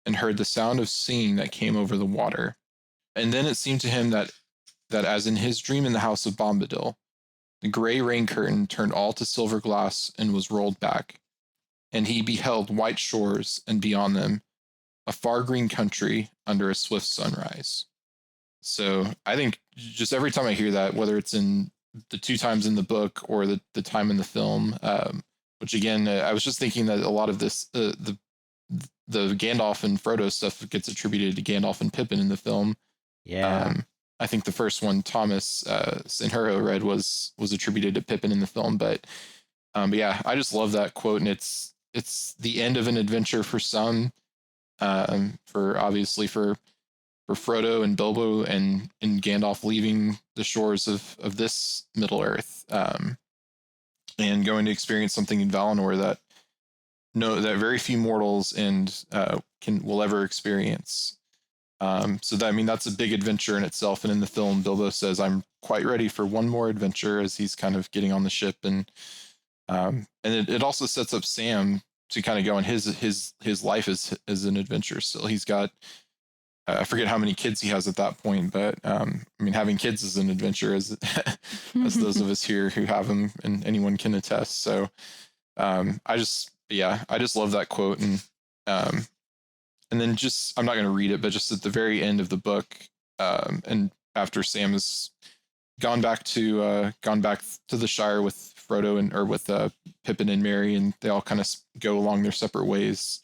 and heard the sound of singing that came over the water. And then it seemed to him that as in his dream in the house of Bombadil, the grey rain curtain turned all to silver glass and was rolled back, and he beheld white shores, and beyond them, a far green country under a swift sunrise. So I think just every time I hear that, whether it's in the two times in the book or the time in the film, which again, I was just thinking that a lot of this, the Gandalf and Frodo stuff gets attributed to Gandalf and Pippin in the film. Yeah. I think the first one Thomas Sanjurjo read was attributed to Pippin in the film, but yeah, I just love that quote, and it's the end of an adventure for some, for Frodo and Bilbo and Gandalf leaving the shores of this Middle Earth, and going to experience something in Valinor that very few mortals will ever experience. So that's a big adventure in itself. And in the film, Bilbo says, "I'm quite ready for one more adventure," as he's kind of getting on the ship. And it also sets up Sam kind of go on his life is an adventure still. He's got I forget how many kids he has at that point, but I mean, having kids is an adventure, as those of us here who have them, and anyone can attest. So I just love that quote, and then just, I'm not going to read it, but just at the very end of the book, and after Sam has gone back to the Shire with Frodo or with Pippin and Merry, and they all kind of go along their separate ways.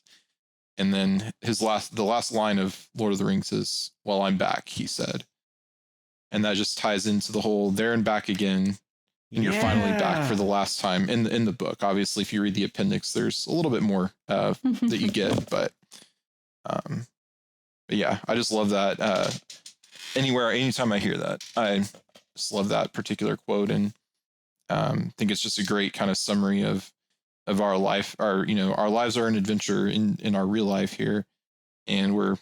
And then the last line of Lord of the Rings is, "Well, I'm back," he said. And that just ties into the whole there and back again. And you're finally back for the last time in the book. Obviously, if you read the appendix, there's a little bit more that you get, but yeah, I just love that. Anytime I hear that, I just love that particular quote, and think it's just a great kind of summary of our life. Our lives are an adventure in our real life here, and we're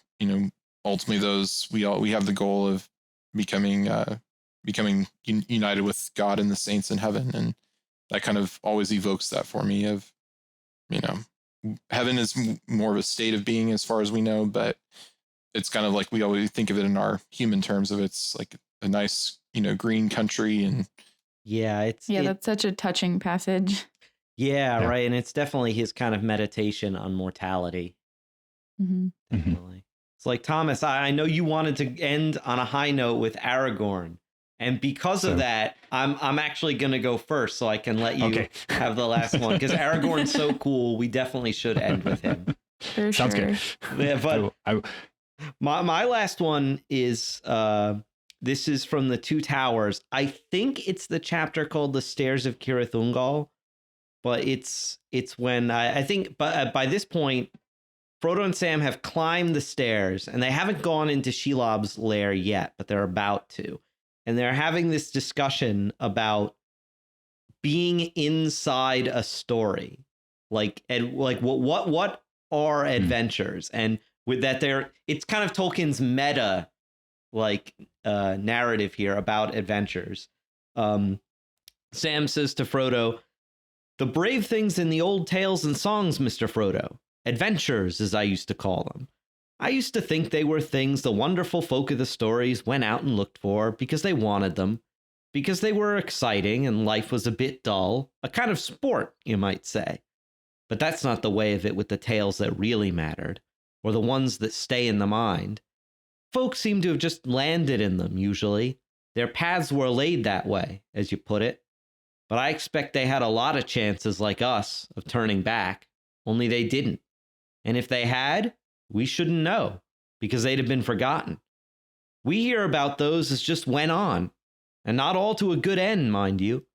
ultimately those we have the goal of becoming united with God and the saints in heaven, and that kind of always evokes that for me of heaven is more of a state of being as far as we know, but it's kind of like we always think of it in our human terms of it's like a nice green country. And that's such a touching passage. Yeah, right. And it's definitely his kind of meditation on mortality. Mm-hmm. Definitely. It's like, Thomas, I know you wanted to end on a high note with Aragorn. And because of that, I'm actually going to go first so I can let you have the last one. Because Aragorn's so cool, we definitely should end with him. For Sounds sure. good. Yeah, but my last one is... this is from the Two Towers. I think it's the chapter called The Stairs of Cirith Ungol. But it's when I think by this point, Frodo and Sam have climbed the stairs, and they haven't gone into Shelob's lair yet, but they're about to. And they're having this discussion about being inside a story, what are adventures, and with that, it's kind of Tolkien's meta narrative here about adventures. Sam says to Frodo, "The brave things in the old tales and songs, Mr. Frodo. Adventures, as I used to call them. I used to think they were things the wonderful folk of the stories went out and looked for because they wanted them, because they were exciting and life was a bit dull, a kind of sport, you might say. But that's not the way of it with the tales that really mattered, or the ones that stay in the mind. Folk seem to have just landed in them, usually. Their paths were laid that way, as you put it. But I expect they had a lot of chances like us of turning back, only they didn't. And if they had, we shouldn't know, because they'd have been forgotten. We hear about those as just went on, and not all to a good end, mind you.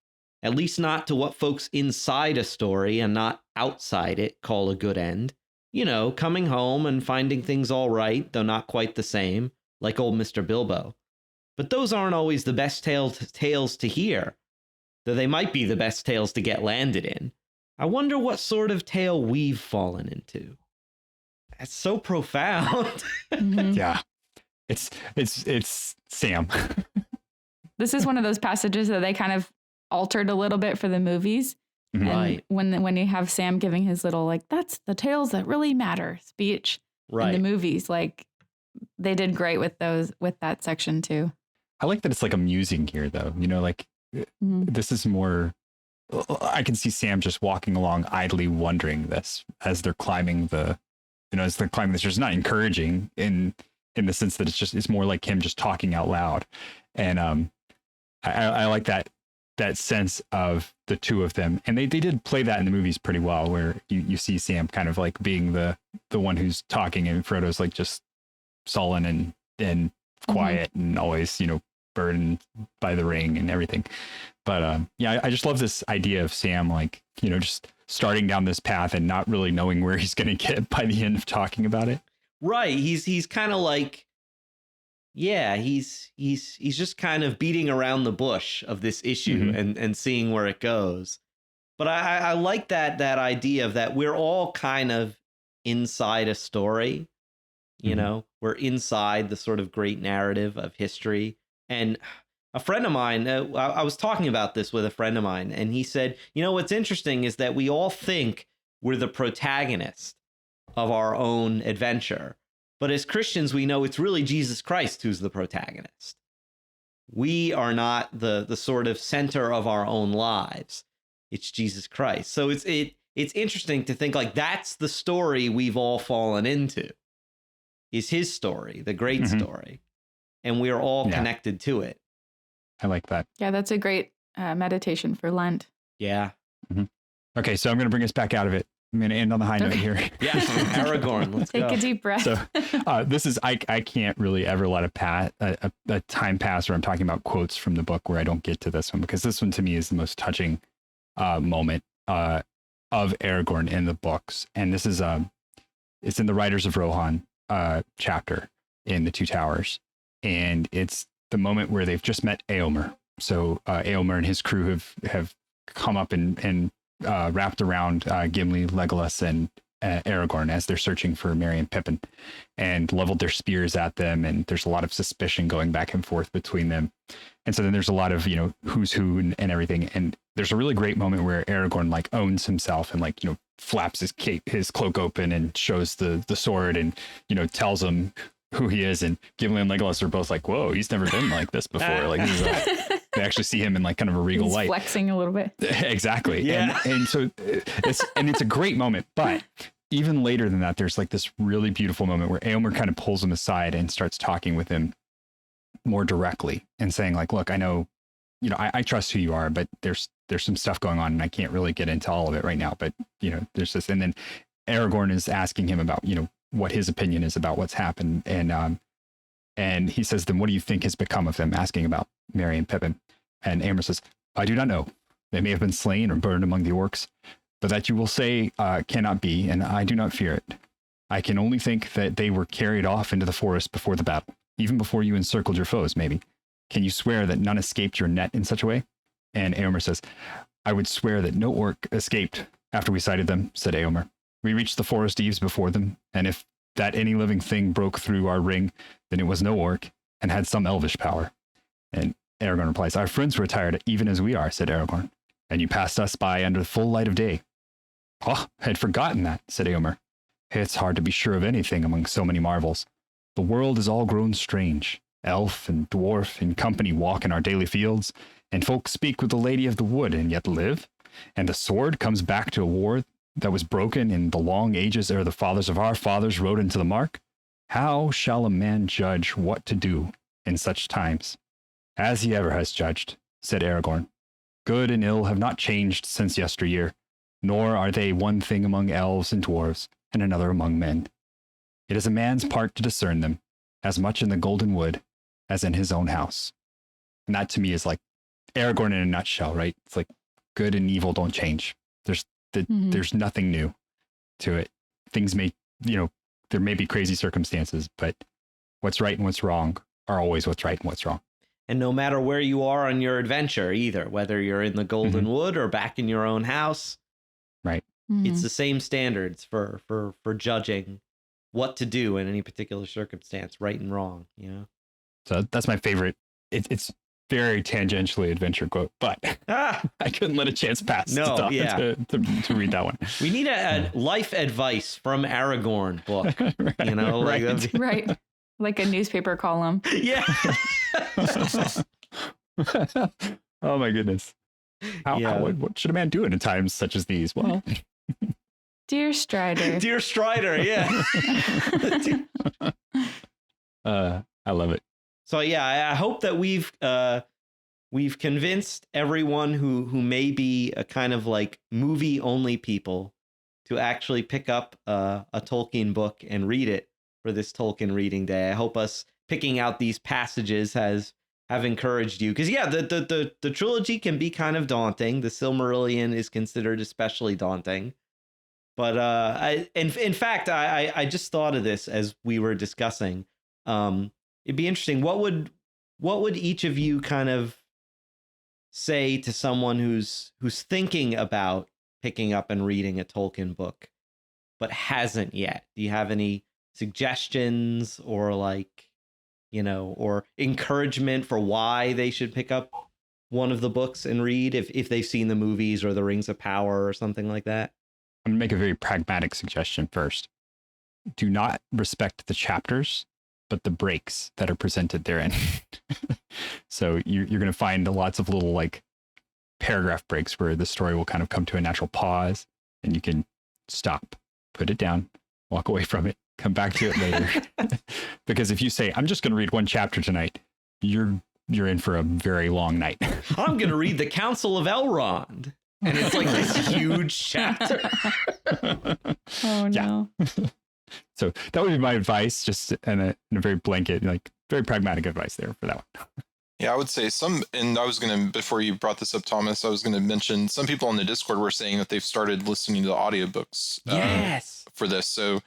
At least not to what folks inside a story and not outside it call a good end. Coming home and finding things all right, though not quite the same, like old Mr. Bilbo. But those aren't always the best tales to hear, though they might be the best tales to get landed in. I wonder what sort of tale we've fallen into." That's so profound. Mm-hmm. Yeah, it's Sam. This is one of those passages that they kind of altered a little bit for the movies. Mm-hmm. Right. And when you have Sam giving his little that's the tales that really matter speech in the movies, they did great with that section too. I like that it's amusing here though. This is more. I can see Sam just walking along idly wondering this as they're climbing as they're climbing this. It's not encouraging in the sense that it's more like him just talking out loud. And I like that sense of the two of them. And they did play that in the movies pretty well, where you see Sam kind of being the one who's talking, and Frodo's just sullen and quiet and always, burdened by the ring and everything. But I just love this idea of Sam, just starting down this path and not really knowing where he's going to get by the end of talking about it. Right. He's kind of he's just kind of beating around the bush of this issue and seeing where it goes. But I like that idea of that we're all kind of inside a story, we're inside the sort of great narrative of history. And a friend of mine, I was talking about this with a friend of mine, and he said, what's interesting is that we all think we're the protagonist of our own adventure. But as Christians, we know it's really Jesus Christ who's the protagonist. We are not the sort of center of our own lives. It's Jesus Christ. So it's interesting to think like that's the story we've all fallen into. Is his story, the great story. And we're all connected to it. I like that. Yeah, that's a great meditation for Lent. Yeah. Okay, so I'm going to bring us back out of it. I'm going to end on the high note here. Yeah, Aragorn, let's Take go. a deep breath. So this is, I can't really ever let a time pass where I'm talking about quotes from the book where I don't get to this one, because this one to me is the most touching moment of Aragorn in the books. And this is, it's in the Riders of Rohan chapter in the Two Towers. And it's the moment where they've just met Éomer. So Éomer and his crew have come up and wrapped around Gimli, Legolas, and Aragorn as they're searching for Merry and Pippin, and leveled their spears at them. And there's a lot of suspicion going back and forth between them. And so then there's a lot of, who's who and everything. And there's a really great moment where Aragorn like owns himself and like, flaps his cloak open and shows the sword and, tells them who he is. And Gimli and Legolas are both like, whoa, he's never been like this before. Like they actually see him in like kind of a regal He's light. flexing a little bit. Exactly. Yeah. And so it's a great moment, but even later than that, there's like this really beautiful moment where Éomer kind of pulls him aside and starts talking with him more directly and saying like, look, I know, I trust who you are, but there's some stuff going on and I can't really get into all of it right now, but there's this. And then Aragorn is asking him about, what his opinion is about what's happened. And he says, then what do you think has become of them? Asking about Merry and Pippin. And Éomer says, I do not know. They may have been slain or burned among the orcs, but that you will say cannot be, and I do not fear it. I can only think that they were carried off into the forest before the battle, even before you encircled your foes, maybe. Can you swear that none escaped your net in such a way? And Éomer says, I would swear that no orc escaped after we sighted them, said Éomer. We reached the forest eaves before them, and if that any living thing broke through our ring, then it was no orc and had some elvish power. And Aragorn replies, our friends were tired even as we are, said Aragorn, and you passed us by under the full light of day. Oh, I had forgotten that, said Éomer. It's hard to be sure of anything among so many marvels. The world is all grown strange. Elf and dwarf and company walk in our daily fields, and folk speak with the Lady of the Wood and yet live. And the sword comes back to a war that was broken in the long ages ere the fathers of our fathers rode into the mark. How shall a man judge what to do in such times? As he ever has judged, said Aragorn. Good and ill have not changed since yesteryear, nor are they one thing among elves and dwarves, and another among men. It is a man's part to discern them, as much in the golden wood as in his own house. And that to me is like Aragorn in a nutshell, right? It's like good and evil don't change. There's nothing new to it. Things may, there may be crazy circumstances, but what's right and what's wrong are always what's right and what's wrong. And no matter where you are on your adventure either, whether you're in the Golden Wood or back in your own house, right? It's the same standards for judging what to do in any particular circumstance, right and wrong, So that's my favorite. It's very tangentially adventure quote, but I couldn't let a chance pass to read that one. We need a life advice from Aragorn book, right. Right. Like a newspaper column. Yeah. Oh my goodness. What should a man do in times such as these? Well, Dear Strider. Dear Strider, yeah. I love it. So yeah, I hope that we've convinced everyone who may be a kind of like movie only people to actually pick up a Tolkien book and read it for this Tolkien reading day. I hope us picking out these passages have encouraged you, because the trilogy can be kind of daunting. The Silmarillion is considered especially daunting. But in fact, I just thought of this as we were discussing. It'd be interesting. What would each of you kind of say to someone who's thinking about picking up and reading a Tolkien book, but hasn't yet? Do you have any suggestions or or encouragement for why they should pick up one of the books and read if they've seen the movies or the Rings of Power or something like that? I'm going to make a very pragmatic suggestion first. Do not respect the chapters, but the breaks that are presented therein. So you're going to find lots of little like paragraph breaks where the story will kind of come to a natural pause and you can stop, put it down, walk away from it, come back to it later. Because if you say, I'm just going to read one chapter tonight, you're in for a very long night. I'm going to read the Council of Elrond. And it's like this huge chapter. Oh, no. So that would be my advice, just in a very blanket, like very pragmatic advice there for that one. Yeah, I would say and I was going to, before you brought this up, Thomas, I was going to mention some people on the Discord were saying that they've started listening to the audiobooks Yes. for this. So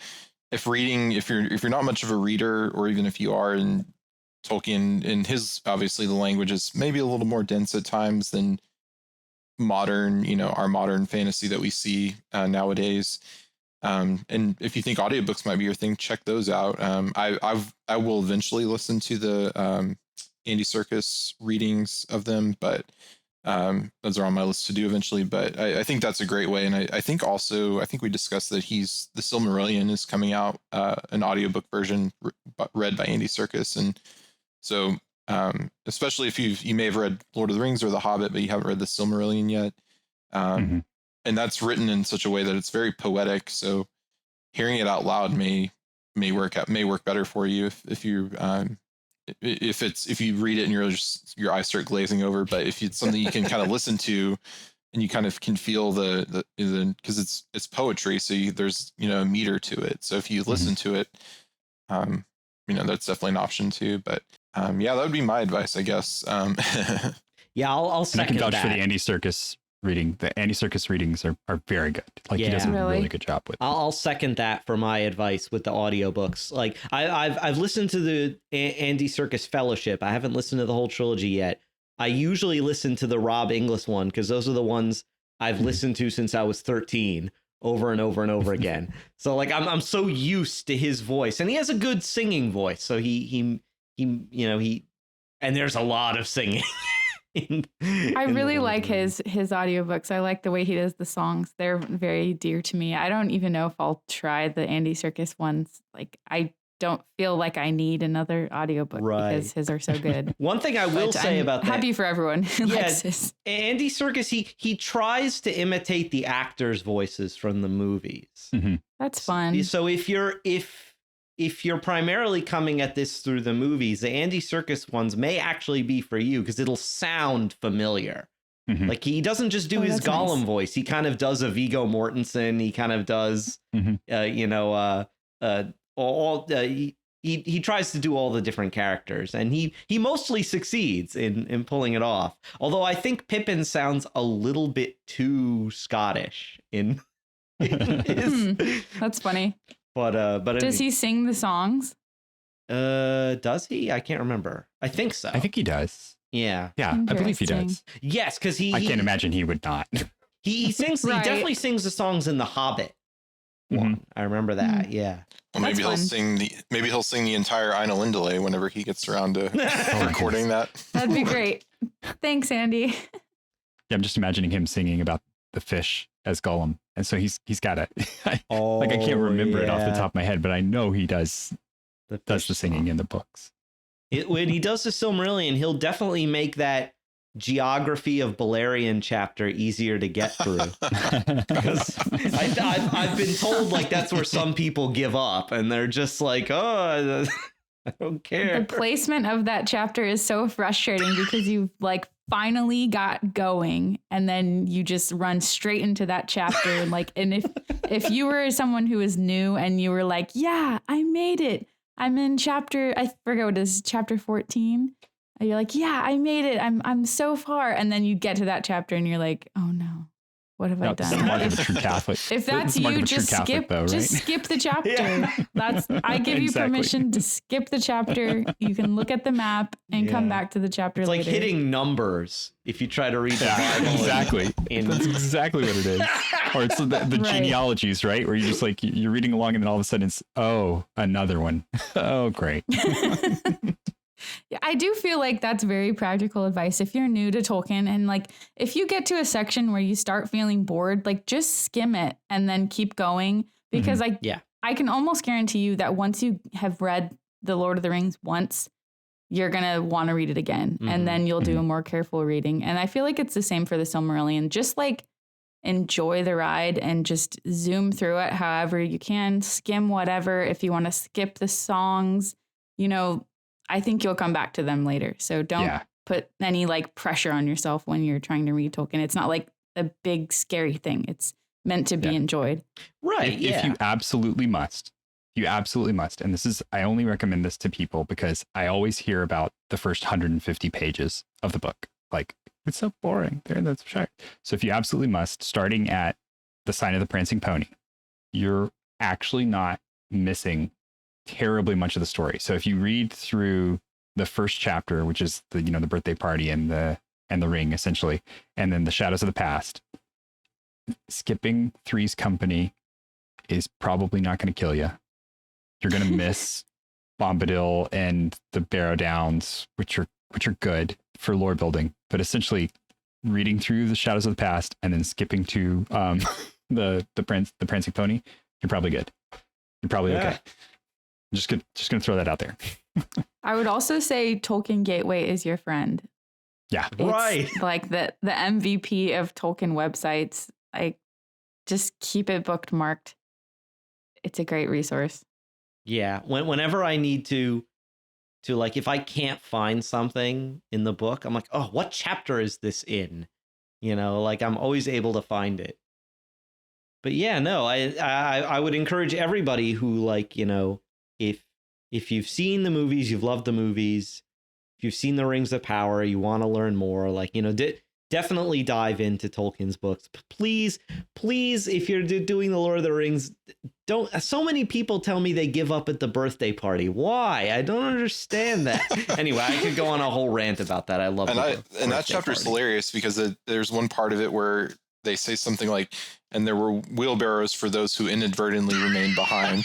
if you're not much of a reader, or even if you are, in Tolkien, in his, obviously the language is maybe a little more dense at times than modern, our modern fantasy that we see nowadays. And if you think audiobooks might be your thing, check those out. I will eventually listen to the Andy Serkis readings of them, but those are on my list to do eventually. But I think that's a great way. And I think we discussed that the Silmarillion is coming out, an audiobook version read by Andy Serkis. And so especially if you may have read Lord of the Rings or The Hobbit, but you haven't read the Silmarillion yet. And that's written in such a way that it's very poetic. So hearing it out loud may work better for you if you read it and your eyes start glazing over. But if it's something you can kind of listen to, and you kind of can feel the because it's poetry, so there's a meter to it. So if you listen to it, that's definitely an option too. But that would be my advice, I guess. Yeah, I'll second and I can vouch that. for the Andy Serkis reading. The Andy Serkis readings are very good. Like he does a really good job with them. I'll second that for my advice with the audiobooks. Like I've listened to the Andy Serkis Fellowship. I haven't listened to the whole trilogy yet. I usually listen to the Rob Inglis one because those are the ones I've listened to since I was 13 over and over and over again. So like I'm so used to his voice, and he has a good singing voice. So he and there's a lot of singing. I really like his audiobooks. I like the way he does the songs. They're very dear to me. I don't even know if I'll try the Andy Serkis ones. Like, I don't feel like I need another audiobook because his are so good. One thing I will say about that. Happy for everyone who likes his. Andy Serkis, he tries to imitate the actors' voices from the movies. That's fun. So if you're primarily coming at this through the movies, the Andy Serkis ones may actually be for you because it'll sound familiar. Like he doesn't just do his Gollum voice. He kind of does a Viggo Mortensen. He kind of does, he tries to do all the different characters, and he mostly succeeds in pulling it off. Although I think Pippin sounds a little bit too Scottish in his. That's funny. But does he sing the songs? Does he? I can't remember. I think so. I think he does. Yeah. Yeah, I believe he does. Yes, because I can't imagine he would not. He sings. He definitely sings the songs in The Hobbit one. I remember that. Yeah. Well, maybe he'll sing the entire Ainulindale whenever he gets around to recording that. That'd be great. Thanks, Andy. Yeah, I'm just imagining him singing about the fish as Gollum, and so he's got it. I can't remember it off the top of my head, but I know he does the singing in the books. When he does the Silmarillion, he'll definitely make that geography of Beleriand chapter easier to get through. Because I've been told like that's where some people give up, and they're just like, oh, I don't care. The placement of that chapter is so frustrating because you've like finally got going, and then you just run straight into that chapter. And if you were someone who is new and you were like, yeah, I made it. I'm in chapter, I forget what it is, chapter 14. And you're like, yeah, I made it. I'm so far. And then you get to that chapter and you're like, oh no, what have I done? It's the mark of a true Catholic. If that's you, just skip the chapter. Yeah. I give you permission to skip the chapter. You can look at the map and come back to the chapter later. It's like hitting numbers if you try to read the Bible. Exactly. That's exactly what it is. Or it's the genealogies, right? Where you're just like, you're reading along and then all of a sudden it's, oh, another one. Oh, great. Yeah, I do feel like that's very practical advice. If you're new to Tolkien and like if you get to a section where you start feeling bored, like just skim it and then keep going because I can almost guarantee you that once you have read The Lord of the Rings once, you're going to want to read it again and then you'll do a more careful reading. And I feel like it's the same for the Silmarillion. Just like enjoy the ride and just zoom through it however you can, skim whatever. If you want to skip the songs, you know, I think you'll come back to them later. So don't put any like pressure on yourself when you're trying to read Tolkien. It's not like a big scary thing. It's meant to be enjoyed. Right. If you absolutely must, and this is, I only recommend this to people because I always hear about the first 150 pages of the book. Like, it's so boring. That's shy. So if you absolutely must, starting at the Sign of the Prancing Pony, you're actually not missing terribly much of the story. So if you read through the first chapter, which is the birthday party and the ring essentially, and then the Shadows of the Past, skipping Three's Company is probably not going to kill you. You're going to miss Bombadil and the Barrow Downs, which are good for lore building, but essentially reading through the Shadows of the Past and then skipping to the Prancing Pony, you're probably good. You're probably okay. Just gonna throw that out there. I would also say Tolkien Gateway is your friend. Yeah. It's right. Like the MVP of Tolkien websites. Like just keep it bookmarked. It's a great resource. Yeah. Whenever I need to like, if I can't find something in the book, I'm like, oh, what chapter is this in? You know, like I'm always able to find it. But yeah, no, I would encourage everybody who, like, you know, if you've seen the movies, you've loved the movies, if you've seen the Rings of Power, you want to learn more, like, you know, definitely dive into Tolkien's books. Please, if you're doing the Lord of the Rings, don't. So many people tell me they give up at the birthday party. Why? I don't understand that. Anyway, I could go on a whole rant about that. I love it. And that chapter is hilarious because there's one part of it where they say something like, and there were wheelbarrows for those who inadvertently remained behind.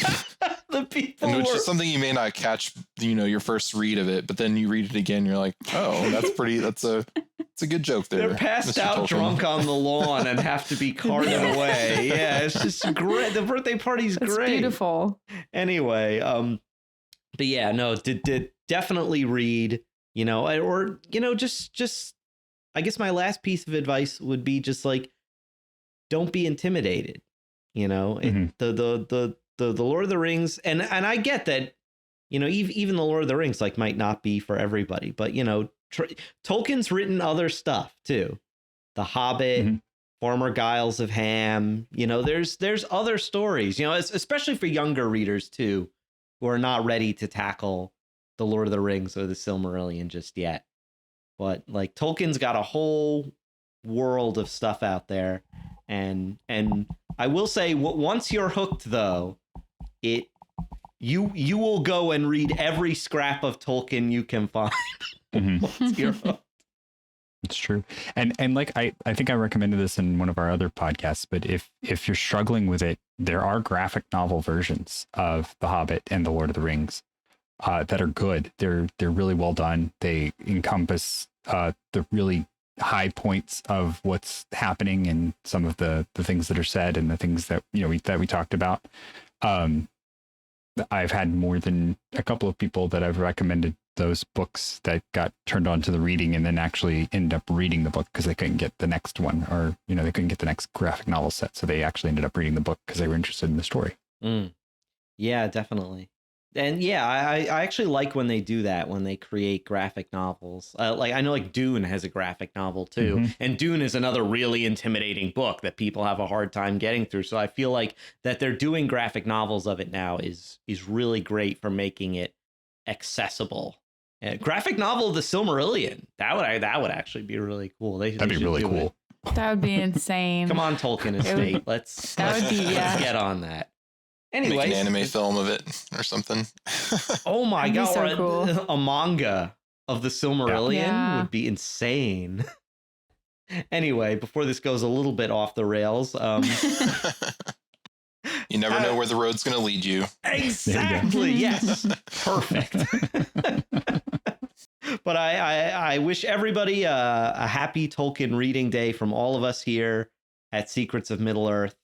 The people, and which is something you may not catch, you know, your first read of it, but then you read it again, you're like, oh, it's a good joke there. They're passed Mr. out Tolkien. drunk on the lawn and have to be carted away. Yeah, it's just great. The birthday party's It's great. beautiful. Anyway, but yeah, no, did definitely read, you know, or, you know, just I guess my last piece of advice would be just like, don't be intimidated. You know, the Lord of the Rings, and I get that, you know, even the Lord of the Rings like might not be for everybody, but you know, Tolkien's written other stuff too. The Hobbit, Former Giles of Ham, you know, there's other stories, you know, especially for younger readers too, who are not ready to tackle the Lord of the Rings or the Silmarillion just yet. But like Tolkien's got a whole world of stuff out there, and I will say, once you're hooked though, you will go and read every scrap of Tolkien you can find. Once you're hooked. It's true. And like I think I recommended this in one of our other podcasts, but if you're struggling with it, there are graphic novel versions of The Hobbit and The Lord of the Rings that are good. They're really well done. They encompass the really high points of what's happening and some of the things that are said and the things that, you know, that we talked about. I've had more than a couple of people that I've recommended those books that got turned on to the reading and then actually ended up reading the book because they couldn't get the next one, or, you know, they couldn't get the next graphic novel set. So they actually ended up reading the book because they were interested in the story. Yeah, definitely. And yeah, I actually like when they do that, when they create graphic novels. Like I know like Dune has a graphic novel too. And Dune is another really intimidating book that people have a hard time getting through. So I feel like that they're doing graphic novels of it now is really great for making it accessible. Graphic novel of the Silmarillion. That would actually be really cool. That'd be really cool. That would be insane. Come on, Tolkien Estate. Let's get on that. Anyway, make an anime film of it or something. Oh my That'd be god, so cool. A manga of the Silmarillion would be insane. Anyway, before this goes a little bit off the rails, you never know where the road's going to lead you. Exactly. Yes. Perfect. But I wish everybody a happy Tolkien reading day from all of us here at Secrets of Middle-earth.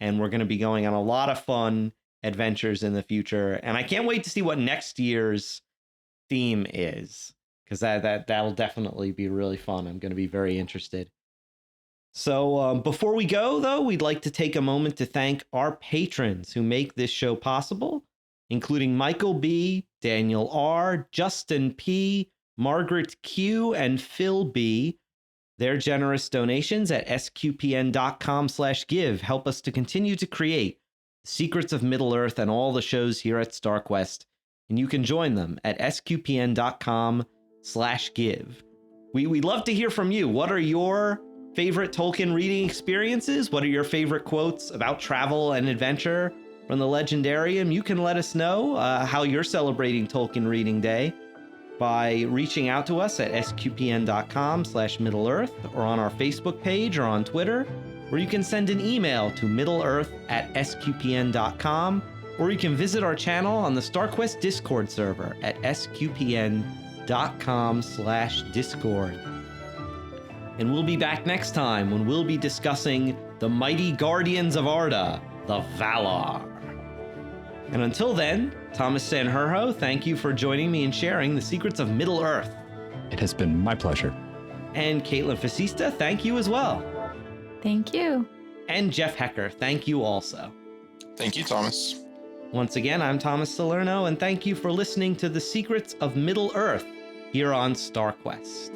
And we're going to be going on a lot of fun adventures in the future. And I can't wait to see what next year's theme is, because that'll definitely be really fun. I'm going to be very interested. So before we go, though, we'd like to take a moment to thank our patrons who make this show possible, including Michael B., Daniel R., Justin P., Margaret Q., and Phil B. Their generous donations at sqpn.com/give help us to continue to create Secrets of Middle-earth and all the shows here at StarQuest, and you can join them at sqpn.com/give. We'd love to hear from you. What are your favorite Tolkien reading experiences? What are your favorite quotes about travel and adventure from the Legendarium? You can let us know how you're celebrating Tolkien Reading Day by reaching out to us at sqpn.com/middle-earth or on our Facebook page or on Twitter, or you can send an email to middleearth@sqpn.com, or you can visit our channel on the StarQuest Discord server at sqpn.com/discord. And we'll be back next time when we'll be discussing the mighty guardians of Arda, the Valar. And until then, Thomas Sanjurjo, thank you for joining me and sharing the secrets of Middle-earth. It has been my pleasure. And Kaitlyn Facista, thank you as well. Thank you. And Jeff Haecker, thank you also. Thank you, Thomas. Once again, I'm Thomas Salerno, and thank you for listening to the Secrets of Middle-earth here on StarQuest.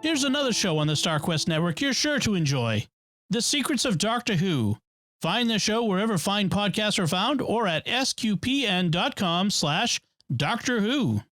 Here's another show on the StarQuest Network you're sure to enjoy. The Secrets of Doctor Who. Find the show wherever fine podcasts are found or at sqpn.com/Doctor Who.